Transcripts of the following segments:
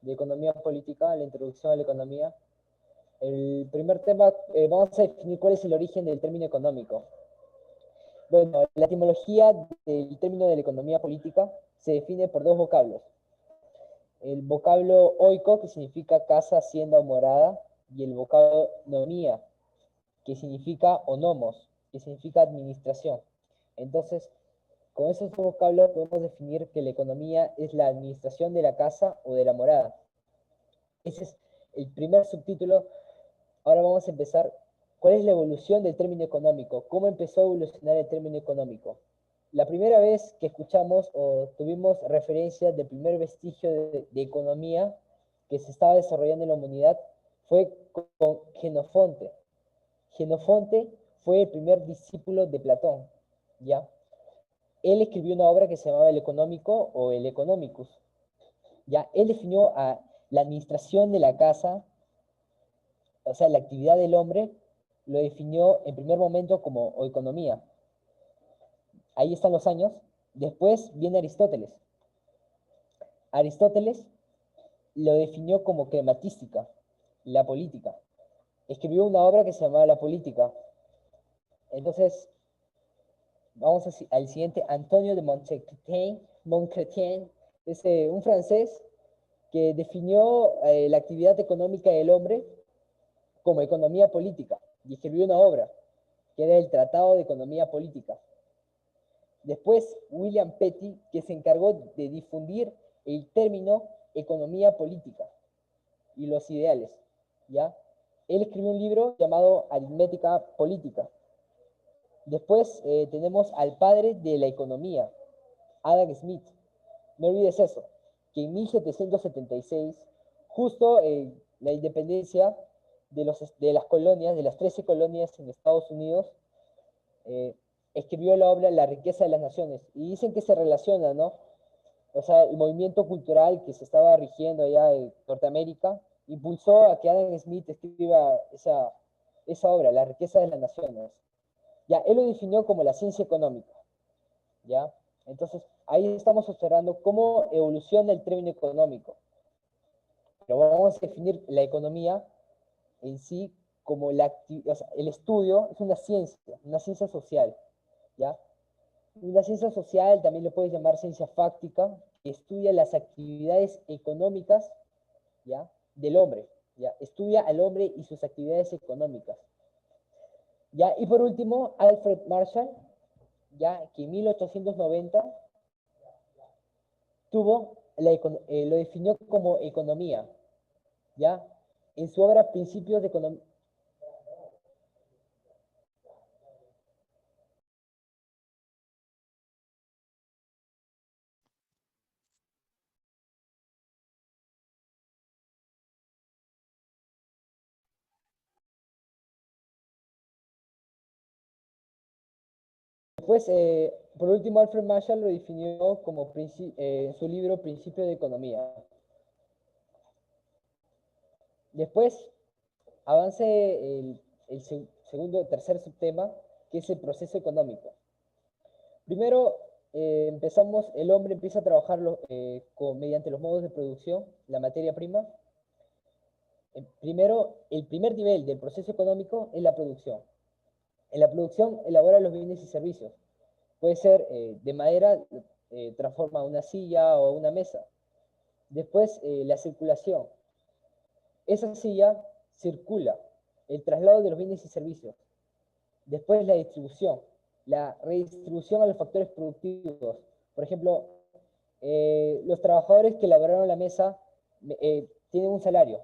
de economía política, la introducción a la economía. El primer tema, vamos a definir cuál es el origen del término económico. Bueno, la etimología del término de la economía política se define por dos vocablos. El vocablo oiko, que significa casa, hacienda o morada, y el vocablo nomía, que significa onomos, que significa administración. Entonces, con esos dos vocablos podemos definir que la economía es la administración de la casa o de la morada. Ese es el primer subtítulo. Ahora vamos a empezar. ¿Cuál es la evolución del término económico? ¿Cómo empezó a evolucionar el término económico? La primera vez que escuchamos o tuvimos referencia del primer vestigio de economía que se estaba desarrollando en la humanidad fue con Jenofonte. Jenofonte fue el primer discípulo de Platón, ¿ya? Él escribió una obra que se llamaba El Económico o El Economicus, ¿ya? Él definió a la administración de la casa, o sea, la actividad del hombre, lo definió en primer momento como economía. Ahí están los años. Después viene Aristóteles. Aristóteles lo definió como crematística, la política. Escribió una obra que se llamaba La Política. Entonces, vamos al siguiente, Antonio de Montcretien es un francés que definió la actividad económica del hombre como economía política y escribió una obra que era el Tratado de Economía Política. Después, William Petty, que se encargó de difundir el término economía política y los ideales, ¿ya? Él escribió un libro llamado Aritmética Política. Después tenemos al padre de la economía, Adam Smith. No olvides eso, que en 1776, justo la independencia de las colonias, de las 13 colonias en Estados Unidos, eh, escribió la obra La riqueza de las naciones. Y dicen que se relaciona, ¿no? O sea, el movimiento cultural que se estaba rigiendo allá en Norteamérica impulsó a que Adam Smith escriba esa obra, La riqueza de las naciones. Ya, él lo definió como la ciencia económica, ¿ya? Entonces, ahí estamos observando cómo evoluciona el término económico. Pero vamos a definir la economía en sí como o sea, el estudio es una ciencia social, ¿ya? Una ciencia social también le puedes llamar ciencia fáctica, que estudia las actividades económicas, ¿ya? Del hombre, ¿ya? Estudia al hombre y sus actividades económicas. ¿Ya? Y por último, Alfred Marshall, ya que en 1890 lo definió como economía, ¿ya? En su obra Principios de Economía. Después, por último, Alfred Marshall lo definió como en su libro Principios de Economía. Después, avance el segundo, tercer subtema, que es el proceso económico. Primero, el hombre empieza a trabajar mediante los modos de producción, la materia prima. Primero, el primer nivel del proceso económico es la producción. En la producción elabora los bienes y servicios. Puede ser de madera, transforma una silla o una mesa. Después, la circulación. Esa silla circula, el traslado de los bienes y servicios. Después, la distribución, la redistribución a los factores productivos. Por ejemplo, los trabajadores que elaboraron la mesa tienen un salario.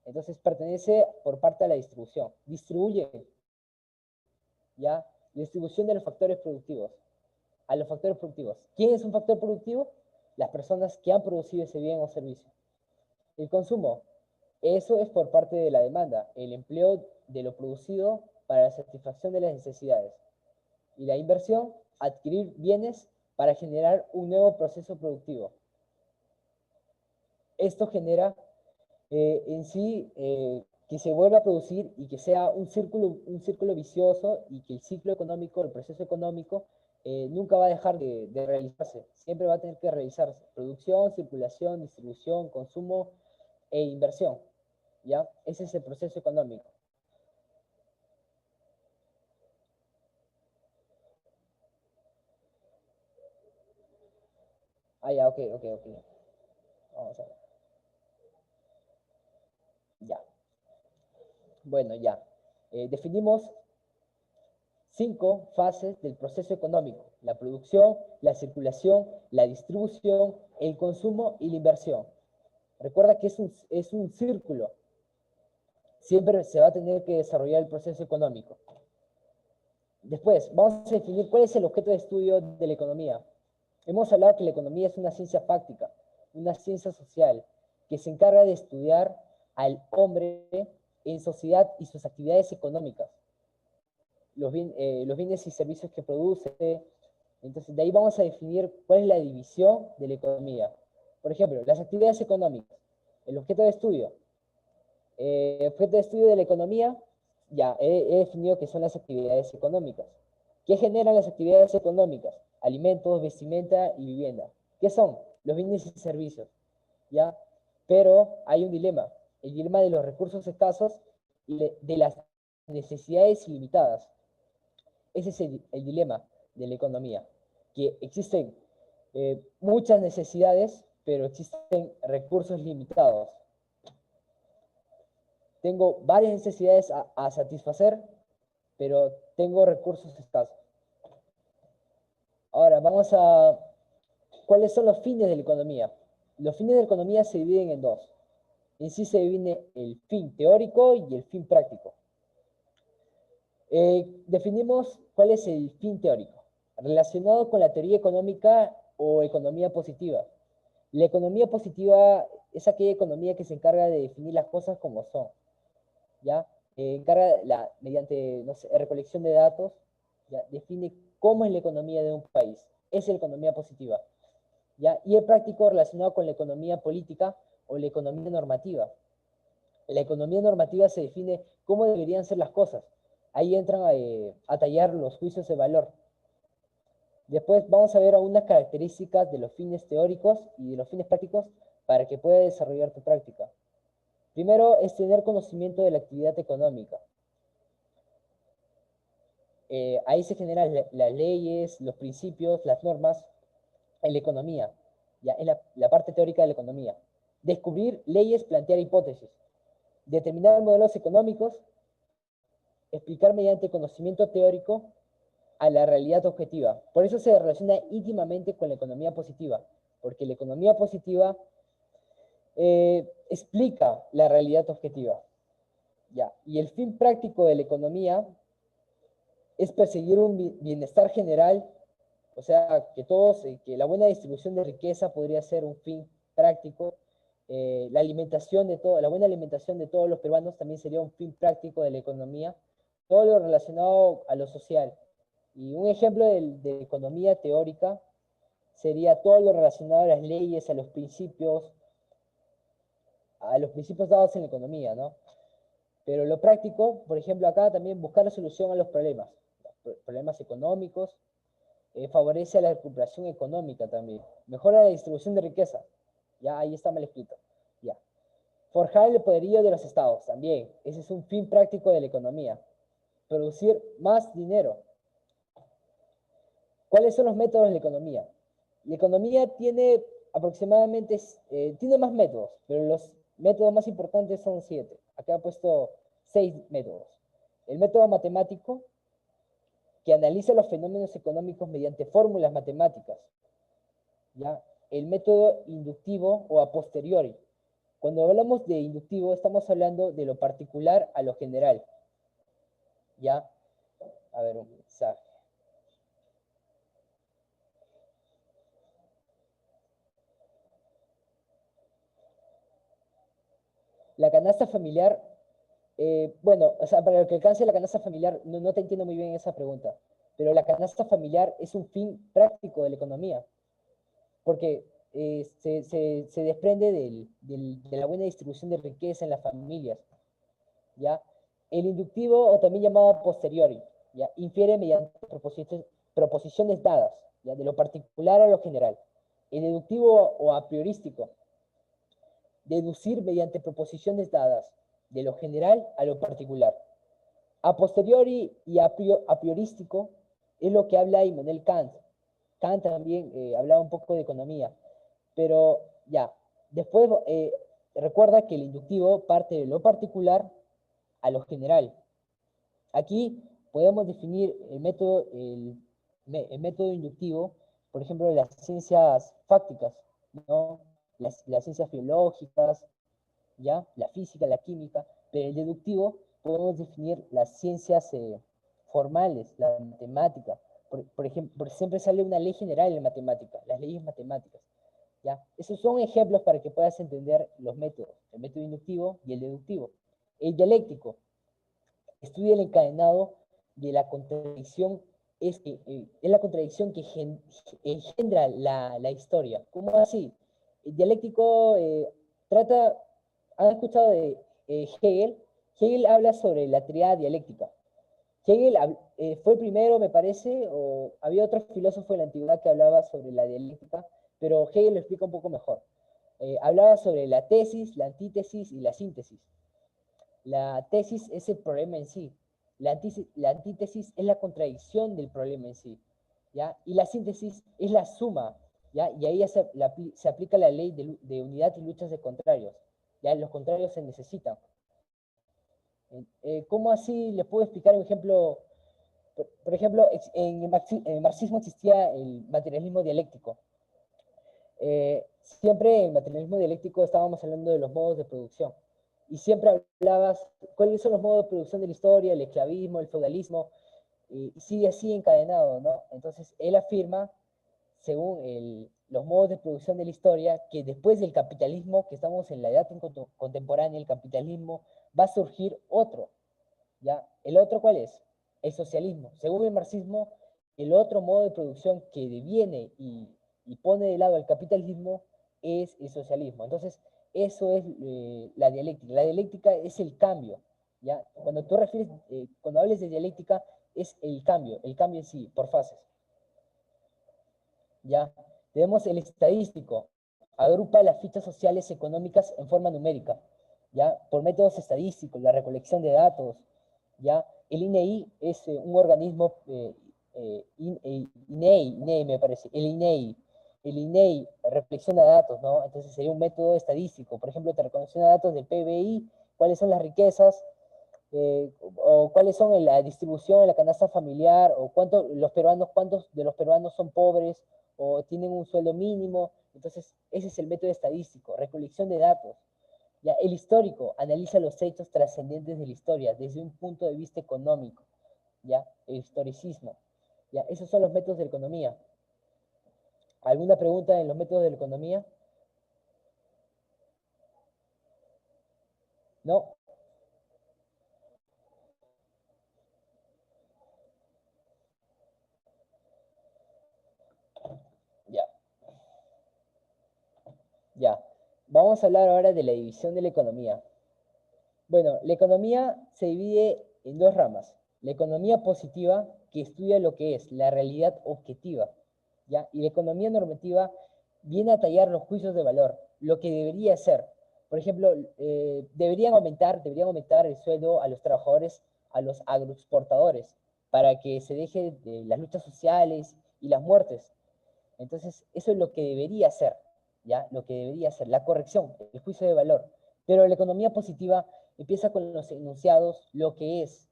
Entonces, pertenece por parte de la distribución. Distribuye, ¿ya? Distribución de los factores productivos. A los factores productivos. ¿Quién es un factor productivo? Las personas que han producido ese bien o servicio. El consumo. Eso es por parte de la demanda, el empleo de lo producido para la satisfacción de las necesidades. Y la inversión, adquirir bienes para generar un nuevo proceso productivo. Esto genera en sí que se vuelva a producir y que sea un círculo vicioso y que el ciclo económico, el proceso económico, nunca va a dejar de realizarse. Siempre va a tener que realizarse. Producción, circulación, distribución, consumo e inversión, ¿ya? Ese es el proceso económico. Ah, ya, ok, ok, ok. Vamos a ver. Ya. Bueno, ya. Definimos 5 fases del proceso económico: la producción, la circulación, la distribución, el consumo y la inversión. Recuerda que es un círculo. Siempre se va a tener que desarrollar el proceso económico. Después, vamos a definir cuál es el objeto de estudio de la economía. Hemos hablado que la economía es una ciencia fáctica, una ciencia social, que se encarga de estudiar al hombre en sociedad y sus actividades económicas, los bienes y servicios que produce. Entonces, de ahí vamos a definir cuál es la división de la economía. Por ejemplo, las actividades económicas. El objeto de estudio. Objeto de estudio de la economía, ya he definido que son las actividades económicas. ¿Qué generan las actividades económicas? Alimentos, vestimenta y vivienda. ¿Qué son? Los bienes y servicios, ¿ya? Pero hay un dilema, el dilema de los recursos escasos y de las necesidades ilimitadas. Ese es el dilema de la economía, que existen muchas necesidades, pero existen recursos limitados. Tengo varias necesidades a satisfacer, pero tengo recursos escasos. Ahora, vamos a... ¿Cuáles son los fines de la economía? Los fines de la economía se dividen en dos. En sí se divide el fin teórico y el fin práctico. Definimos cuál es el fin teórico, relacionado con la teoría económica o economía positiva. La economía positiva es aquella economía que se encarga de definir las cosas como son, ¿ya? Mediante, no sé, recolección de datos, ¿ya? Define cómo es la economía de un país. Es la economía positiva, ¿ya? Y el práctico relacionado con la economía política o la economía normativa. La economía normativa se define cómo deberían ser las cosas. Ahí entran a tallar los juicios de valor. Después vamos a ver algunas características de los fines teóricos y de los fines prácticos para que puedas desarrollar tu práctica. Primero es tener conocimiento de la actividad económica. Ahí se generan las leyes, los principios, las normas en la economía, ya en la parte teórica de la economía. Descubrir leyes, plantear hipótesis. Determinar modelos económicos, explicar mediante conocimiento teórico a la realidad objetiva. Por eso se relaciona íntimamente con la economía positiva, porque la economía positiva explica la realidad objetiva. Ya. Y el fin práctico de la economía es perseguir un bienestar general, o sea, que todos, que la buena distribución de riqueza podría ser un fin práctico. La alimentación de todo, la buena alimentación de todos los peruanos también sería un fin práctico de la economía. Todo lo relacionado a lo social. Y un ejemplo de economía teórica sería todo lo relacionado a las leyes, a los principios dados en la economía, ¿no? Pero lo práctico, por ejemplo, acá también buscar la solución a los problemas económicos, favorece la recuperación económica también, mejora la distribución de riqueza, ya ahí está mal escrito, ya. Forjar el poderío de los estados también, ese es un fin práctico de la economía, producir más dinero. ¿Cuáles son los métodos de la economía? La economía tiene aproximadamente, tiene más métodos, pero los métodos más importantes son 7. Acá he puesto 6 métodos. El método matemático, que analiza los fenómenos económicos mediante fórmulas matemáticas. ¿Ya? El método inductivo o a posteriori. Cuando hablamos de inductivo, estamos hablando de lo particular a lo general. ¿Ya? A ver, un mensaje. La canasta familiar, bueno, o sea, para lo que alcance la canasta familiar, no te entiendo muy bien esa pregunta, pero la canasta familiar es un fin práctico de la economía, porque se desprende de la buena distribución de riqueza en las familias, ¿ya? El inductivo, o también llamado a posteriori, ¿ya? Infiere mediante proposiciones dadas, ¿ya? De lo particular a lo general. El deductivo o a priorístico deducir mediante proposiciones dadas, de lo general a lo particular. A posteriori y a priorístico es lo que habla Immanuel Kant. Kant también hablaba un poco de economía, pero ya, después recuerda que el inductivo parte de lo particular a lo general. Aquí podemos definir el método inductivo, por ejemplo, de las ciencias fácticas, ¿no? Las ciencias biológicas, ¿ya? La física, la química, pero el deductivo podemos definir las ciencias formales, la matemática. Por ejemplo, siempre sale una ley general en matemática, las leyes matemáticas, ¿ya? Esos son ejemplos para que puedas entender los métodos, el método inductivo y el deductivo. El dialéctico estudia el encadenado de la contradicción, es la contradicción que engendra la historia. ¿Cómo así? El dialéctico trata, ¿han escuchado de Hegel? Hegel habla sobre la triada dialéctica. Hegel fue primero, me parece, o había otro filósofo de la antigüedad que hablaba sobre la dialéctica, pero Hegel lo explica un poco mejor. Hablaba sobre la tesis, la antítesis y la síntesis. La tesis es el problema en sí. La antítesis es la contradicción del problema en sí, ¿ya? Y la síntesis es la suma, ¿ya? Y ahí se aplica la ley de unidad y luchas de contrarios, ¿ya? Los contrarios se necesitan. ¿Cómo así les puedo explicar un ejemplo? Por ejemplo, en el marxismo existía el materialismo dialéctico. Siempre en el materialismo dialéctico estábamos hablando de los modos de producción. Y siempre hablabas, ¿cuáles son los modos de producción de la historia? El esclavismo, el feudalismo, y sigue así encadenado, ¿no? Entonces, él afirma, según los modos de producción de la historia, que después del capitalismo, que estamos en la edad contemporánea, el capitalismo, va a surgir otro, ¿ya? ¿El otro cuál es? El socialismo. Según el marxismo, el otro modo de producción que deviene y pone de lado el capitalismo es el socialismo. Entonces, eso es la dialéctica. La dialéctica es el cambio, ¿ya? Cuando hables de dialéctica, es el cambio en sí, por fases, ¿ya? Tenemos el estadístico, agrupa las fichas sociales económicas en forma numérica, ¿ya? Por métodos estadísticos, la recolección de datos, ¿ya? El INEI es un organismo, INEI me parece, el INEI reflexiona datos, ¿no? Entonces sería un método estadístico, por ejemplo, te recolecciona datos del PBI, cuáles son las riquezas, o cuáles son la distribución en la canasta familiar, o cuántos de los peruanos son pobres, o tienen un sueldo mínimo. Entonces, ese es el método estadístico, recolección de datos. Ya, el histórico analiza los hechos trascendentes de la historia desde un punto de vista económico, ya, el historicismo. Ya, esos son los métodos de la economía. ¿Alguna pregunta en los métodos de la economía? ¿No? Ya, ya. Vamos a hablar ahora de la división de la economía. Bueno, la economía se divide en dos ramas. La economía positiva, que estudia lo que es la realidad objetiva, ¿ya? Y la economía normativa viene a tallar los juicios de valor, lo que debería ser. Por ejemplo, deberían aumentar el sueldo a los trabajadores, a los agroexportadores, para que se deje de las luchas sociales y las muertes. Entonces, eso es lo que debería ser, ¿ya? Lo que debería ser, la corrección, el juicio de valor. Pero la economía positiva empieza con los enunciados, lo que es,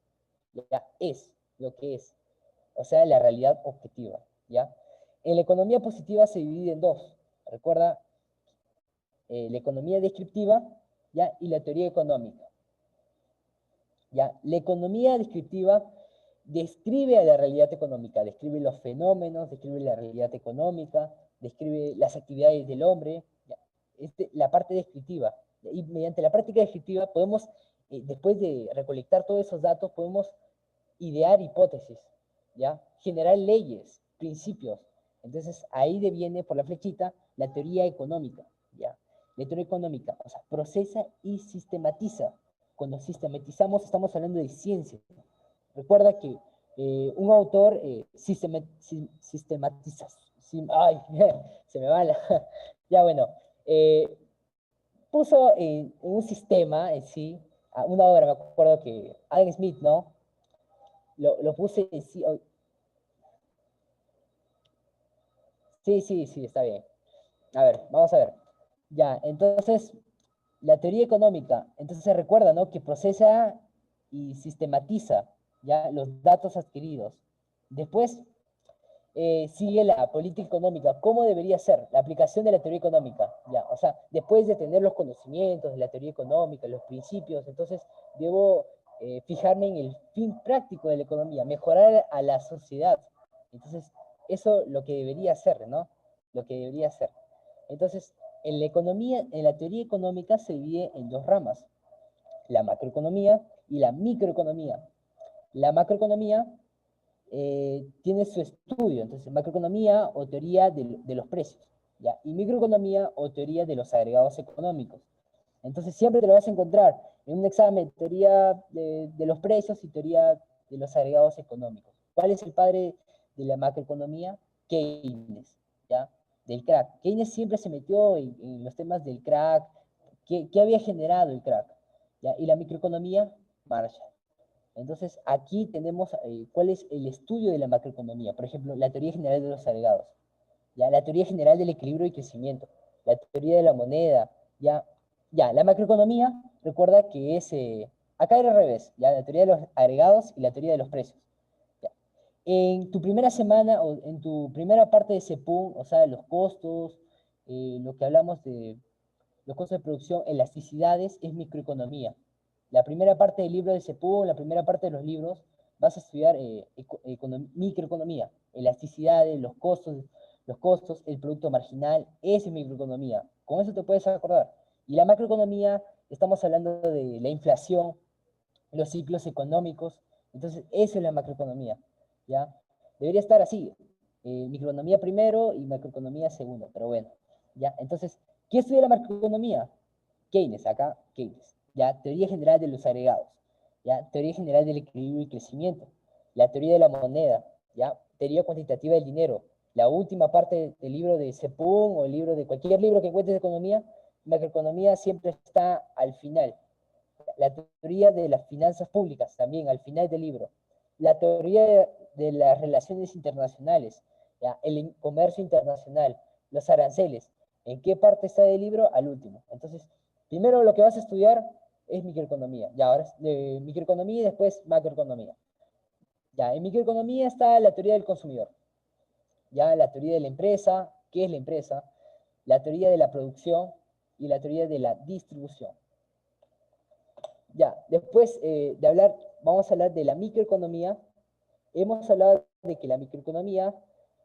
ya es lo que es, o sea, la realidad objetiva, ¿ya? En la economía positiva se divide en dos, recuerda, la economía descriptiva, ¿ya? Y la teoría económica, ¿ya? La economía descriptiva describe a la realidad económica, describe los fenómenos, describe la realidad económica, describe las actividades del hombre, ¿ya? La parte descriptiva. Y mediante la práctica descriptiva podemos, después de recolectar todos esos datos, podemos idear hipótesis, ¿ya? Generar leyes, principios. Entonces ahí deviene por la flechita la teoría económica, ¿ya? La teoría económica, o sea, procesa y sistematiza. Cuando sistematizamos estamos hablando de ciencia. Recuerda que un autor sistematiza. Ay, se me va la. Ya bueno. puso en un sistema en sí, una obra, me acuerdo que Adam Smith, ¿no? Lo puse en sí. Sí, sí, sí, está bien. A ver, vamos a ver. Ya, entonces, la teoría económica, entonces se recuerda, ¿no? Que procesa y sistematiza ya los datos adquiridos. Después sigue la política económica. ¿Cómo debería ser la aplicación de la teoría económica? Ya, o sea, después de tener los conocimientos de la teoría económica, los principios, entonces debo fijarme en el fin práctico de la economía, mejorar a la sociedad. Entonces, eso lo que debería ser, ¿no? Lo que debería ser. Entonces, en la economía, en la teoría económica se divide en dos ramas, la macroeconomía y la microeconomía. La macroeconomía tiene su estudio, entonces macroeconomía o teoría de los precios, ¿ya? Y microeconomía o teoría de los agregados económicos. Entonces siempre te lo vas a encontrar en un examen, teoría de los precios y teoría de los agregados económicos. ¿Cuál es el padre de la macroeconomía? Keynes, ¿ya? Del crack. Keynes siempre se metió en los temas del crack, ¿qué había generado el crack? ¿Ya? Y la microeconomía, Marshall. Entonces, aquí tenemos cuál es el estudio de la macroeconomía. Por ejemplo, la teoría general de los agregados, ¿ya? La teoría general del equilibrio y crecimiento, la teoría de la moneda, ¿ya? Ya, la macroeconomía, recuerda que es, acá era al revés, ¿ya? La teoría de los agregados y la teoría de los precios. ¿Ya? En tu primera semana o en tu primera parte de CEPUM, o sea, los costos, lo que hablamos de los costos de producción, elasticidades, es microeconomía. La primera parte del libro de CEPUM, la primera parte de los libros, vas a estudiar microeconomía, elasticidades, los costos, el producto marginal, esa es microeconomía. Con eso te puedes acordar. Y la macroeconomía, estamos hablando de la inflación, los ciclos económicos, entonces eso es la macroeconomía, ¿ya? Debería estar así, microeconomía primero y macroeconomía segundo, pero bueno, ¿ya? Entonces, ¿qué estudia la macroeconomía? Keynes, acá Keynes, ¿ya? Teoría general de los agregados, ¿ya? Teoría general del equilibrio y crecimiento, la teoría de la moneda, ¿ya? Teoría cuantitativa del dinero, la última parte del libro de CEPUM o el libro de cualquier libro que encuentres de economía, macroeconomía siempre está al final. La teoría de las finanzas públicas, también al final del libro, la teoría de las relaciones internacionales, ¿ya? El comercio internacional, los aranceles, ¿en qué parte está del libro? Al último. Entonces, primero lo que vas a estudiar es microeconomía, ya ahora de microeconomía y después macroeconomía. Ya, en microeconomía está la teoría del consumidor, ya la teoría de la empresa, qué es la empresa, la teoría de la producción y la teoría de la distribución. Ya, después de hablar, vamos a hablar de la microeconomía. Hemos hablado de que la microeconomía,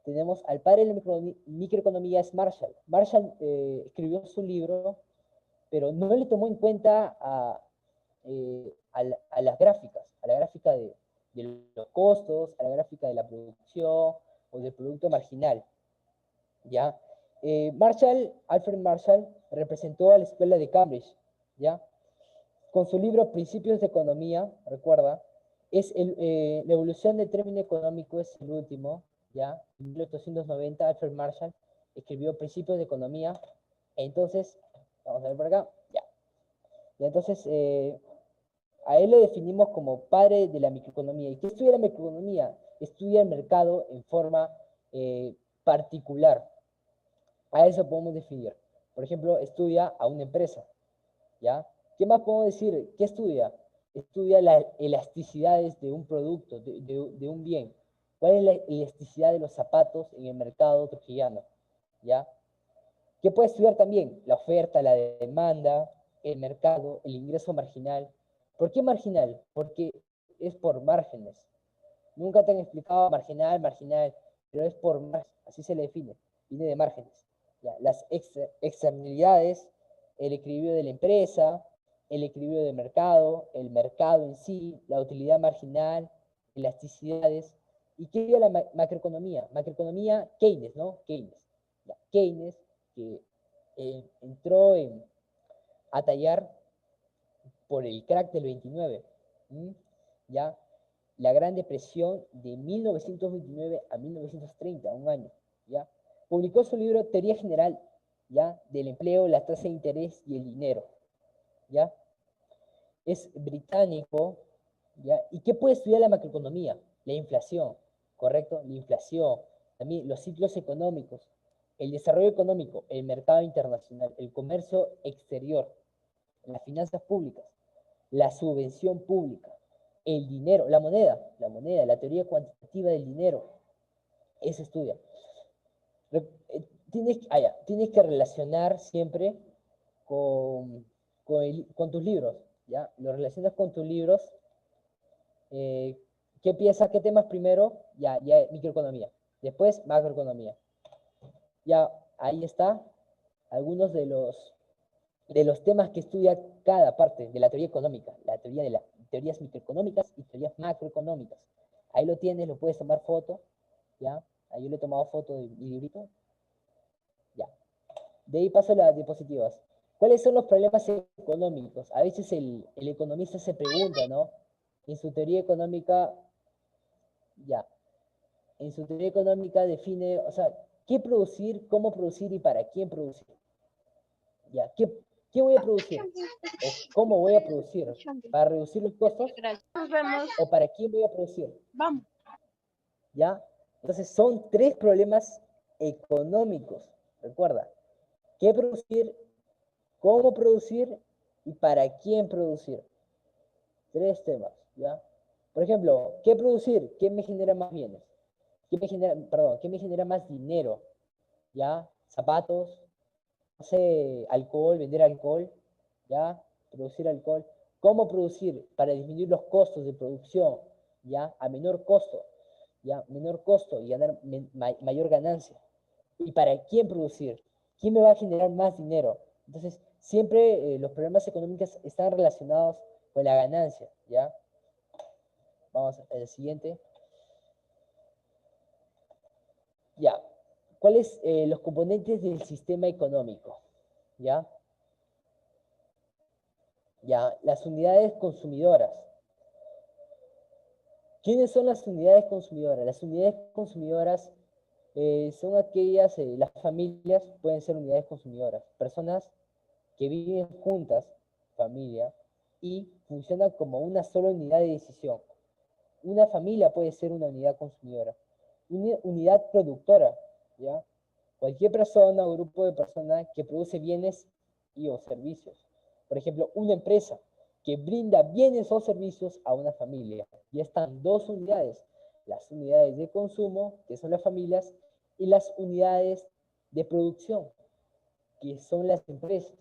tenemos al padre de la microeconomía es Marshall. Marshall escribió su libro, pero no le tomó en cuenta a las gráficas, a la gráfica de los costos, a la gráfica de la producción o del producto marginal. ¿Ya? Alfred Marshall, representó a la escuela de Cambridge, ¿ya? Con su libro Principios de Economía, recuerda, la evolución del término económico es el último, ¿ya? En 1890, Alfred Marshall escribió Principios de Economía, entonces, vamos a ver por acá, ya. Y entonces, a él lo definimos como padre de la microeconomía. ¿Y qué estudia la microeconomía? Estudia el mercado en forma particular. A eso podemos definir. Por ejemplo, estudia a una empresa, ¿ya? ¿Qué más podemos decir? ¿Qué estudia? Estudia las elasticidades de un producto, de un bien. ¿Cuál es la elasticidad de los zapatos en el mercado trujillano? ¿Ya? ¿Qué puede estudiar también? La oferta, la demanda, el mercado, el ingreso marginal. ¿Por qué marginal? Porque es por márgenes. Nunca te han explicado marginal, marginal, pero es por márgenes, así se le define, viene de márgenes. ¿Ya? Las externalidades, el equilibrio de la empresa, el equilibrio del mercado, el mercado en sí, la utilidad marginal, elasticidades. ¿Y qué dio la macroeconomía? Macroeconomía, Keynes, ¿no? Keynes. ¿Ya? Keynes, que entró a tallar por el crack del 29, ¿ya? La Gran Depresión de 1929 a 1930, un año, ¿ya? Publicó su libro Teoría General ¿ya? Del empleo, la tasa de interés y el dinero, ¿ya? Es británico, ¿ya? ¿Y qué puede estudiar la macroeconomía? La inflación, ¿correcto? La inflación, también los ciclos económicos, el desarrollo económico, el mercado internacional, el comercio exterior, las finanzas públicas, la subvención pública, el dinero, la moneda, la teoría cuantitativa del dinero, eso estudia. Tienes que relacionar siempre con, con tus libros, ¿ya? Lo relacionas con tus libros. eh, ¿Qué piensas? ¿Qué temas primero? Ya, microeconomía. Después, macroeconomía. Ya, ahí está algunos de los temas que estudia cada parte de la teoría económica, la teoría de las teorías microeconómicas y teorías macroeconómicas. Ahí lo tienes, lo puedes tomar foto, ¿ya? Ahí yo le he tomado foto de mi librito, ya. De ahí paso a las diapositivas. ¿Cuáles son los problemas económicos? A veces el economista se pregunta, ¿no? En su teoría económica, ya, en su teoría económica define, o sea, qué producir, cómo producir y para quién producir. Ya, ¿qué voy a producir? ¿O cómo voy a producir? ¿Para reducir los costos? Nos vemos. ¿O para quién voy a producir? Vamos. ¿Ya? Entonces son tres problemas económicos. Recuerda, ¿qué producir? ¿Cómo producir? ¿Y para quién producir? Tres temas, ¿ya? Por ejemplo, ¿qué producir? ¿Qué me genera más bienes? ¿Qué me genera más dinero? ¿Ya? Zapatos, no sé, alcohol, vender alcohol, ¿ya? Producir alcohol. ¿Cómo producir? Para disminuir los costos de producción, ¿ya? A menor costo, ¿ya? Menor costo y ganar mayor ganancia. ¿Y para quién producir? ¿Quién me va a generar más dinero? Entonces, siempre los problemas económicos están relacionados con la ganancia, ¿ya? Vamos al siguiente. Ya. ¿Cuáles los componentes del sistema económico? ¿Ya? Ya, las unidades consumidoras. ¿Quiénes son las unidades consumidoras? Las unidades consumidoras son aquellas, las familias pueden ser unidades consumidoras, personas que viven juntas, familia, y funcionan como una sola unidad de decisión. Una familia puede ser una unidad consumidora. Una unidad productora, ¿ya? Cualquier persona o grupo de personas que produce bienes y o servicios. Por ejemplo, una empresa que brinda bienes o servicios a una familia. Y están dos unidades, las unidades de consumo, que son las familias, y las unidades de producción, que son las empresas.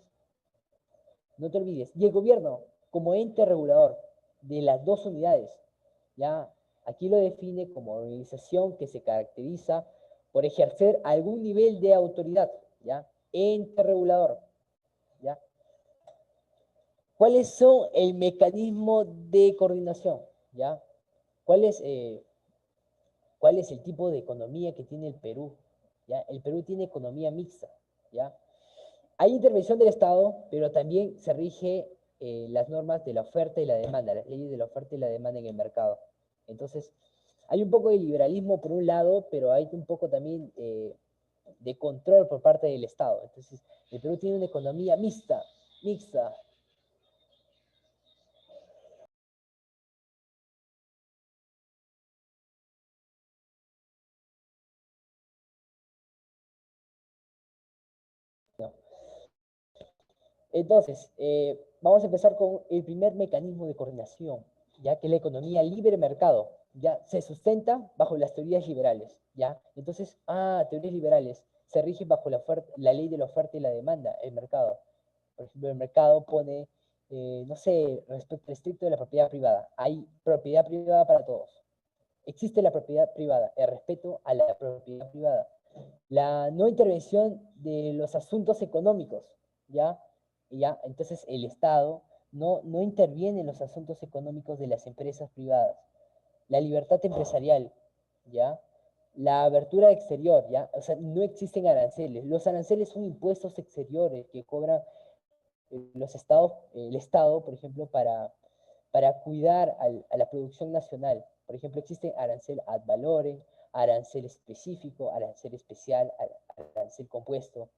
No te olvides. Y el gobierno, como ente regulador de las dos unidades, ya aquí lo define como organización que se caracteriza por ejercer algún nivel de autoridad, ¿ya? Ente regulador, ¿ya? ¿Cuáles son el mecanismo de coordinación, ¿ya? ¿Cuál es, cuál es el tipo de economía que tiene el Perú? ¿Ya? El Perú tiene economía mixta, ¿ya? Hay intervención del Estado, pero también se rige las normas de la oferta y la demanda, las leyes de la oferta y la demanda en el mercado. Entonces, hay un poco de liberalismo por un lado, pero hay un poco también de control por parte del Estado. Entonces, el Perú tiene una economía mixta. ¿No? Entonces, vamos a empezar con el primer mecanismo de coordinación, ya que la economía libre mercado ya se sustenta bajo las teorías liberales, ¿ya? Entonces, teorías liberales se rigen bajo la ley de la oferta y la demanda, el mercado. Por ejemplo, el mercado pone, no sé, respecto estricto de la propiedad privada. Hay propiedad privada para todos. Existe la propiedad privada, el respeto a la propiedad privada. La no intervención de los asuntos económicos, ¿ya? ¿Ya? Entonces el Estado no interviene en los asuntos económicos de las empresas privadas. La libertad empresarial, ¿ya? La abertura exterior, ¿ya? O sea, no existen aranceles. Los aranceles son impuestos exteriores que cobran los estados, el Estado, por ejemplo, para cuidar a la producción nacional. Por ejemplo, existe arancel ad valorem, arancel específico, arancel especial, arancel compuesto.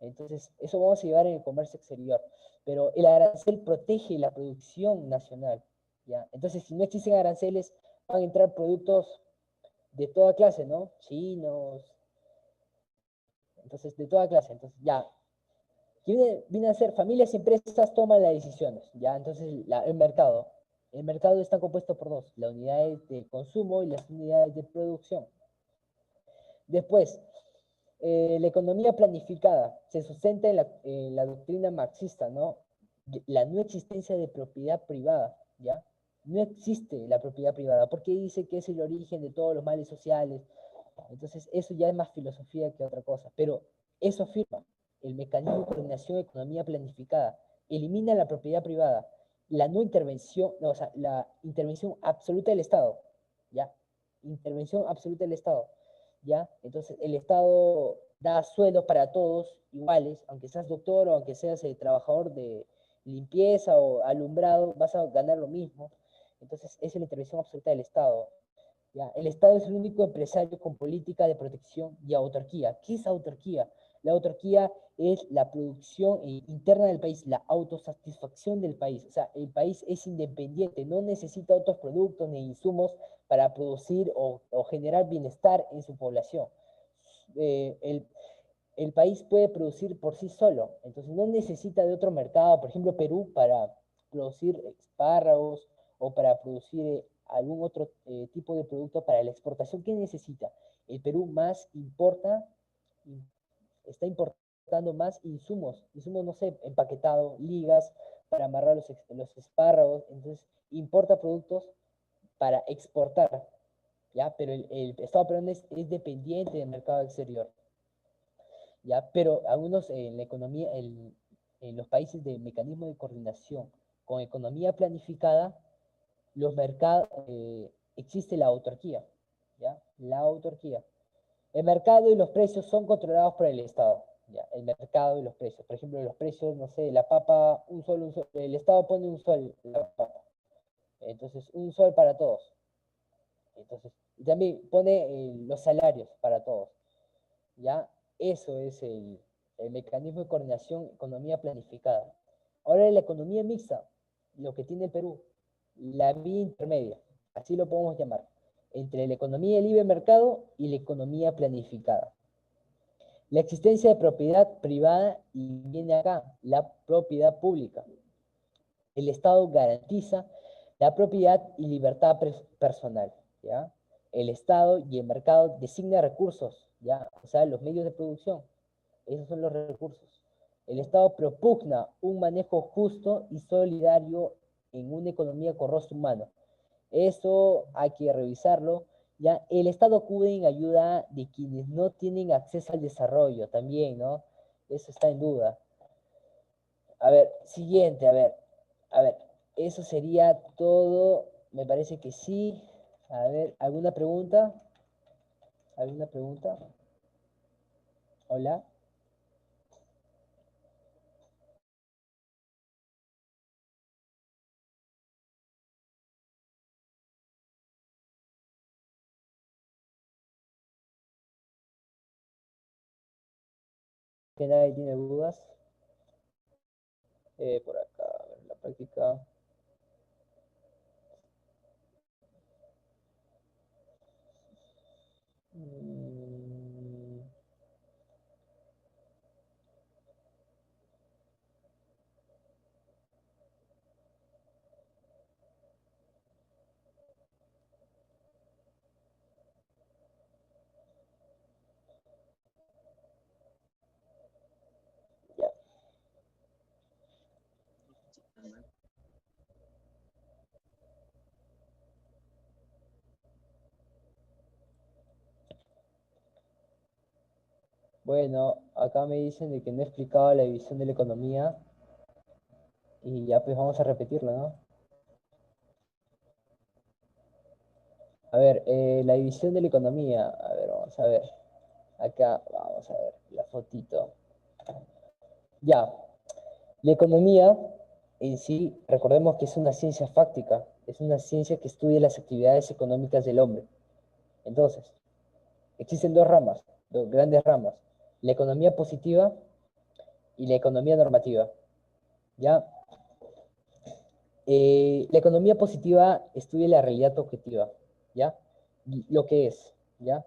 Entonces, eso vamos a llevar en el comercio exterior. Pero el arancel protege la producción nacional, ¿ya? Entonces, si no existen aranceles, van a entrar productos de toda clase, ¿no? Chinos, entonces, de toda clase. Entonces, ya, ¿qué viene a ser? Familias y empresas toman las decisiones, ¿ya? Entonces, el mercado. El mercado está compuesto por dos, las unidades de consumo y las unidades de producción. Después, la economía planificada se sustenta en la doctrina marxista, ¿no? La no existencia de propiedad privada, ¿ya? No existe la propiedad privada, porque dice que es el origen de todos los males sociales. Entonces, eso ya es más filosofía que otra cosa, pero eso afirma el mecanismo de coordinación de economía planificada, elimina la propiedad privada, la no intervención, no, o sea, la intervención absoluta del Estado, ¿ya? Intervención absoluta del Estado, ¿ya? Entonces, el Estado da sueldos para todos iguales, aunque seas doctor o aunque seas trabajador de limpieza o alumbrado, vas a ganar lo mismo. Entonces, esa es la intervención absoluta del Estado. ¿Ya? El Estado es el único empresario con política de protección y autarquía. ¿Qué es autarquía? La autarquía es la producción interna del país, la autosatisfacción del país. O sea, el país es independiente, no necesita otros productos ni insumos para producir o generar bienestar en su población. Eh, el, el país puede producir por sí solo, entonces no necesita de otro mercado, por ejemplo Perú, para producir espárragos o para producir algún otro tipo de producto para la exportación. ¿Qué necesita? El Perú más importa, está importando más insumos, no sé, empaquetado, ligas para amarrar los espárragos, entonces importa productos para exportar, ¿ya? Pero el Estado peruano es dependiente del mercado exterior. ¿Ya? Pero algunos en la economía, en los países de mecanismo de coordinación con economía planificada, los mercados, existe la autarquía, ¿ya? La autarquía. El mercado y los precios son controlados por el Estado, ¿ya? El mercado y los precios. Por ejemplo, los precios, no sé, la papa, un sol, el Estado pone un sol la papa. Entonces, un sol para todos. Entonces, y también pone los salarios para todos. ¿Ya? Eso es el mecanismo de coordinación, economía planificada. Ahora la economía mixta, lo que tiene el Perú, la vía intermedia, así lo podemos llamar, entre la economía de libre mercado y la economía planificada. La existencia de propiedad privada y viene acá, la propiedad pública. El Estado garantiza la propiedad y libertad personal, ¿ya? El Estado y el mercado designan recursos, ¿ya? O sea, los medios de producción. Esos son los recursos. El Estado propugna un manejo justo y solidario en una economía con rostro humano. Eso hay que revisarlo. ¿Ya? El Estado acude en ayuda de quienes no tienen acceso al desarrollo también, ¿no? Eso está en duda. A ver, siguiente, a ver, eso sería todo, me parece que sí. A ver, ¿alguna pregunta? ¿Alguna pregunta? Hola. ¿Que nadie tiene dudas? Por acá, a ver, la práctica. Mm, ya. Bueno, acá me dicen de que no he explicado la división de la economía y ya pues vamos a repetirla, ¿no? A ver, la división de la economía. A ver, vamos a ver. Acá, vamos a ver la fotito. Ya, la economía en sí, recordemos que es una ciencia fáctica, es una ciencia que estudia las actividades económicas del hombre. Entonces, existen dos ramas, dos grandes ramas. La economía positiva y la economía normativa, ¿ya? La economía positiva estudia la realidad objetiva, ¿ya? Lo que es, ¿ya?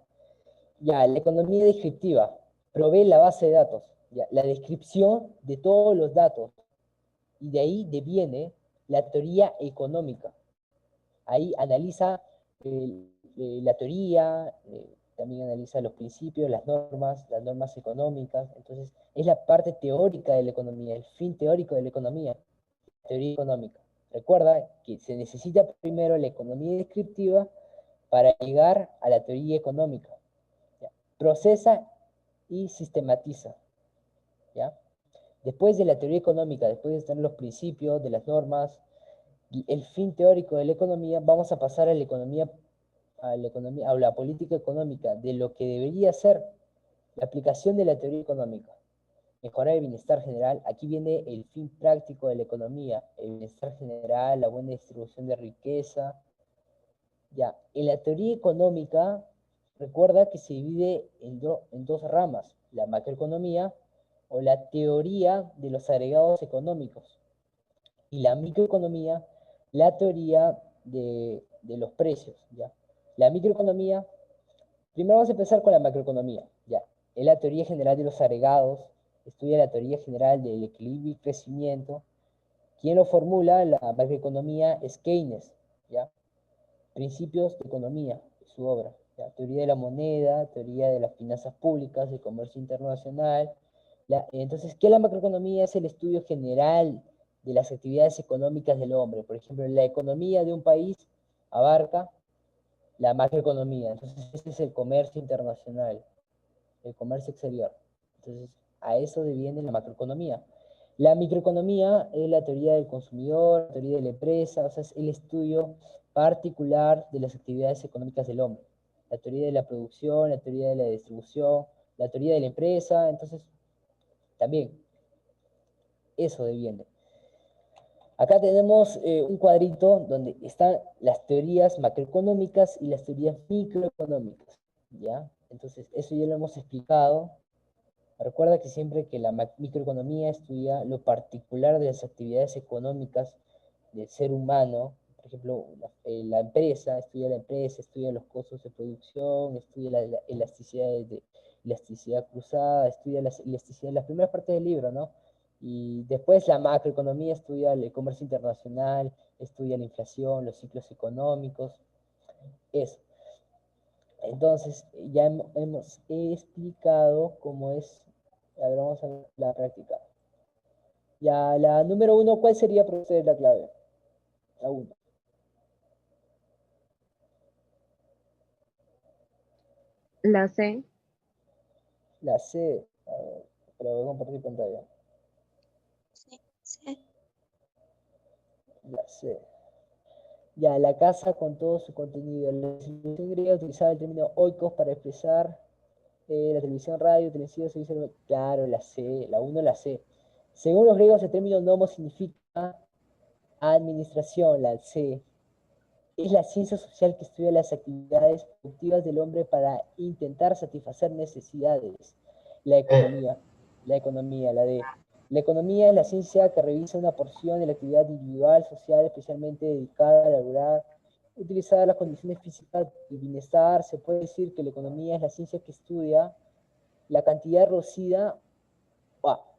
Ya, la economía descriptiva provee la base de datos, ¿ya? La descripción de todos los datos, y de ahí deviene la teoría económica. Ahí analiza la teoría, también analiza los principios, las normas económicas. Entonces, es la parte teórica de la economía, el fin teórico de la economía, teoría económica. Recuerda que se necesita primero la economía descriptiva para llegar a la teoría económica. ¿Ya? Procesa y sistematiza. ¿Ya? Después de la teoría económica, después de tener los principios de las normas, el fin teórico de la economía, vamos a pasar a la política económica, de lo que debería ser la aplicación de la teoría económica. Mejorar el bienestar general, aquí viene el fin práctico de la economía, el bienestar general, la buena distribución de riqueza. Ya, en la teoría económica, recuerda que se divide en dos ramas, la macroeconomía o la teoría de los agregados económicos, y la microeconomía, la teoría de los precios, ¿ya? La microeconomía, primero vamos a empezar con la macroeconomía, ¿ya? Es la teoría general de los agregados, estudia la teoría general del equilibrio y crecimiento. Quien lo formula, la macroeconomía, es Keynes, ¿ya? Principios de economía, su obra, ¿ya? Teoría de la moneda, teoría de las finanzas públicas, el comercio internacional. Entonces, ¿qué es la macroeconomía? Es el estudio general de las actividades económicas del hombre. Por ejemplo, la economía de un país abarca la macroeconomía. Entonces, este es el comercio internacional, el comercio exterior. Entonces, a eso deviene la macroeconomía. La microeconomía es la teoría del consumidor, la teoría de la empresa, o sea, es el estudio particular de las actividades económicas del hombre. La teoría de la producción, la teoría de la distribución, la teoría de la empresa. Entonces, también eso deviene. Acá tenemos un cuadrito donde están las teorías macroeconómicas y las teorías microeconómicas, ¿ya? Entonces, eso ya lo hemos explicado. Recuerda que siempre que la microeconomía estudia lo particular de las actividades económicas del ser humano, por ejemplo, la empresa, estudia los costos de producción, estudia la elasticidad, elasticidad cruzada, estudia la elasticidad, las primeras partes del libro, ¿no? Y después la macroeconomía estudia el comercio internacional, estudia la inflación, los ciclos económicos, eso. Entonces, ya hemos explicado cómo es. A ver, vamos a ver la práctica. Ya, la número uno, ¿cuál sería para ustedes la clave? La uno. La C. La C. A ver, pero voy a compartir pantalla. Sí, sí. La C. Ya, la casa con todo su contenido. La civilización griega utilizaba el término oikos para expresar la televisión, radio, televisión, servicio. Claro, la C, la 1, la C. Según los griegos, el término nomo significa administración, la C. Es la ciencia social que estudia las actividades productivas del hombre para intentar satisfacer necesidades. La economía, la D. La economía es la ciencia que revisa una porción de la actividad individual, social, especialmente dedicada a lograr utilizar las condiciones físicas del bienestar. Se puede decir que la economía es la ciencia que estudia la cantidad reducida.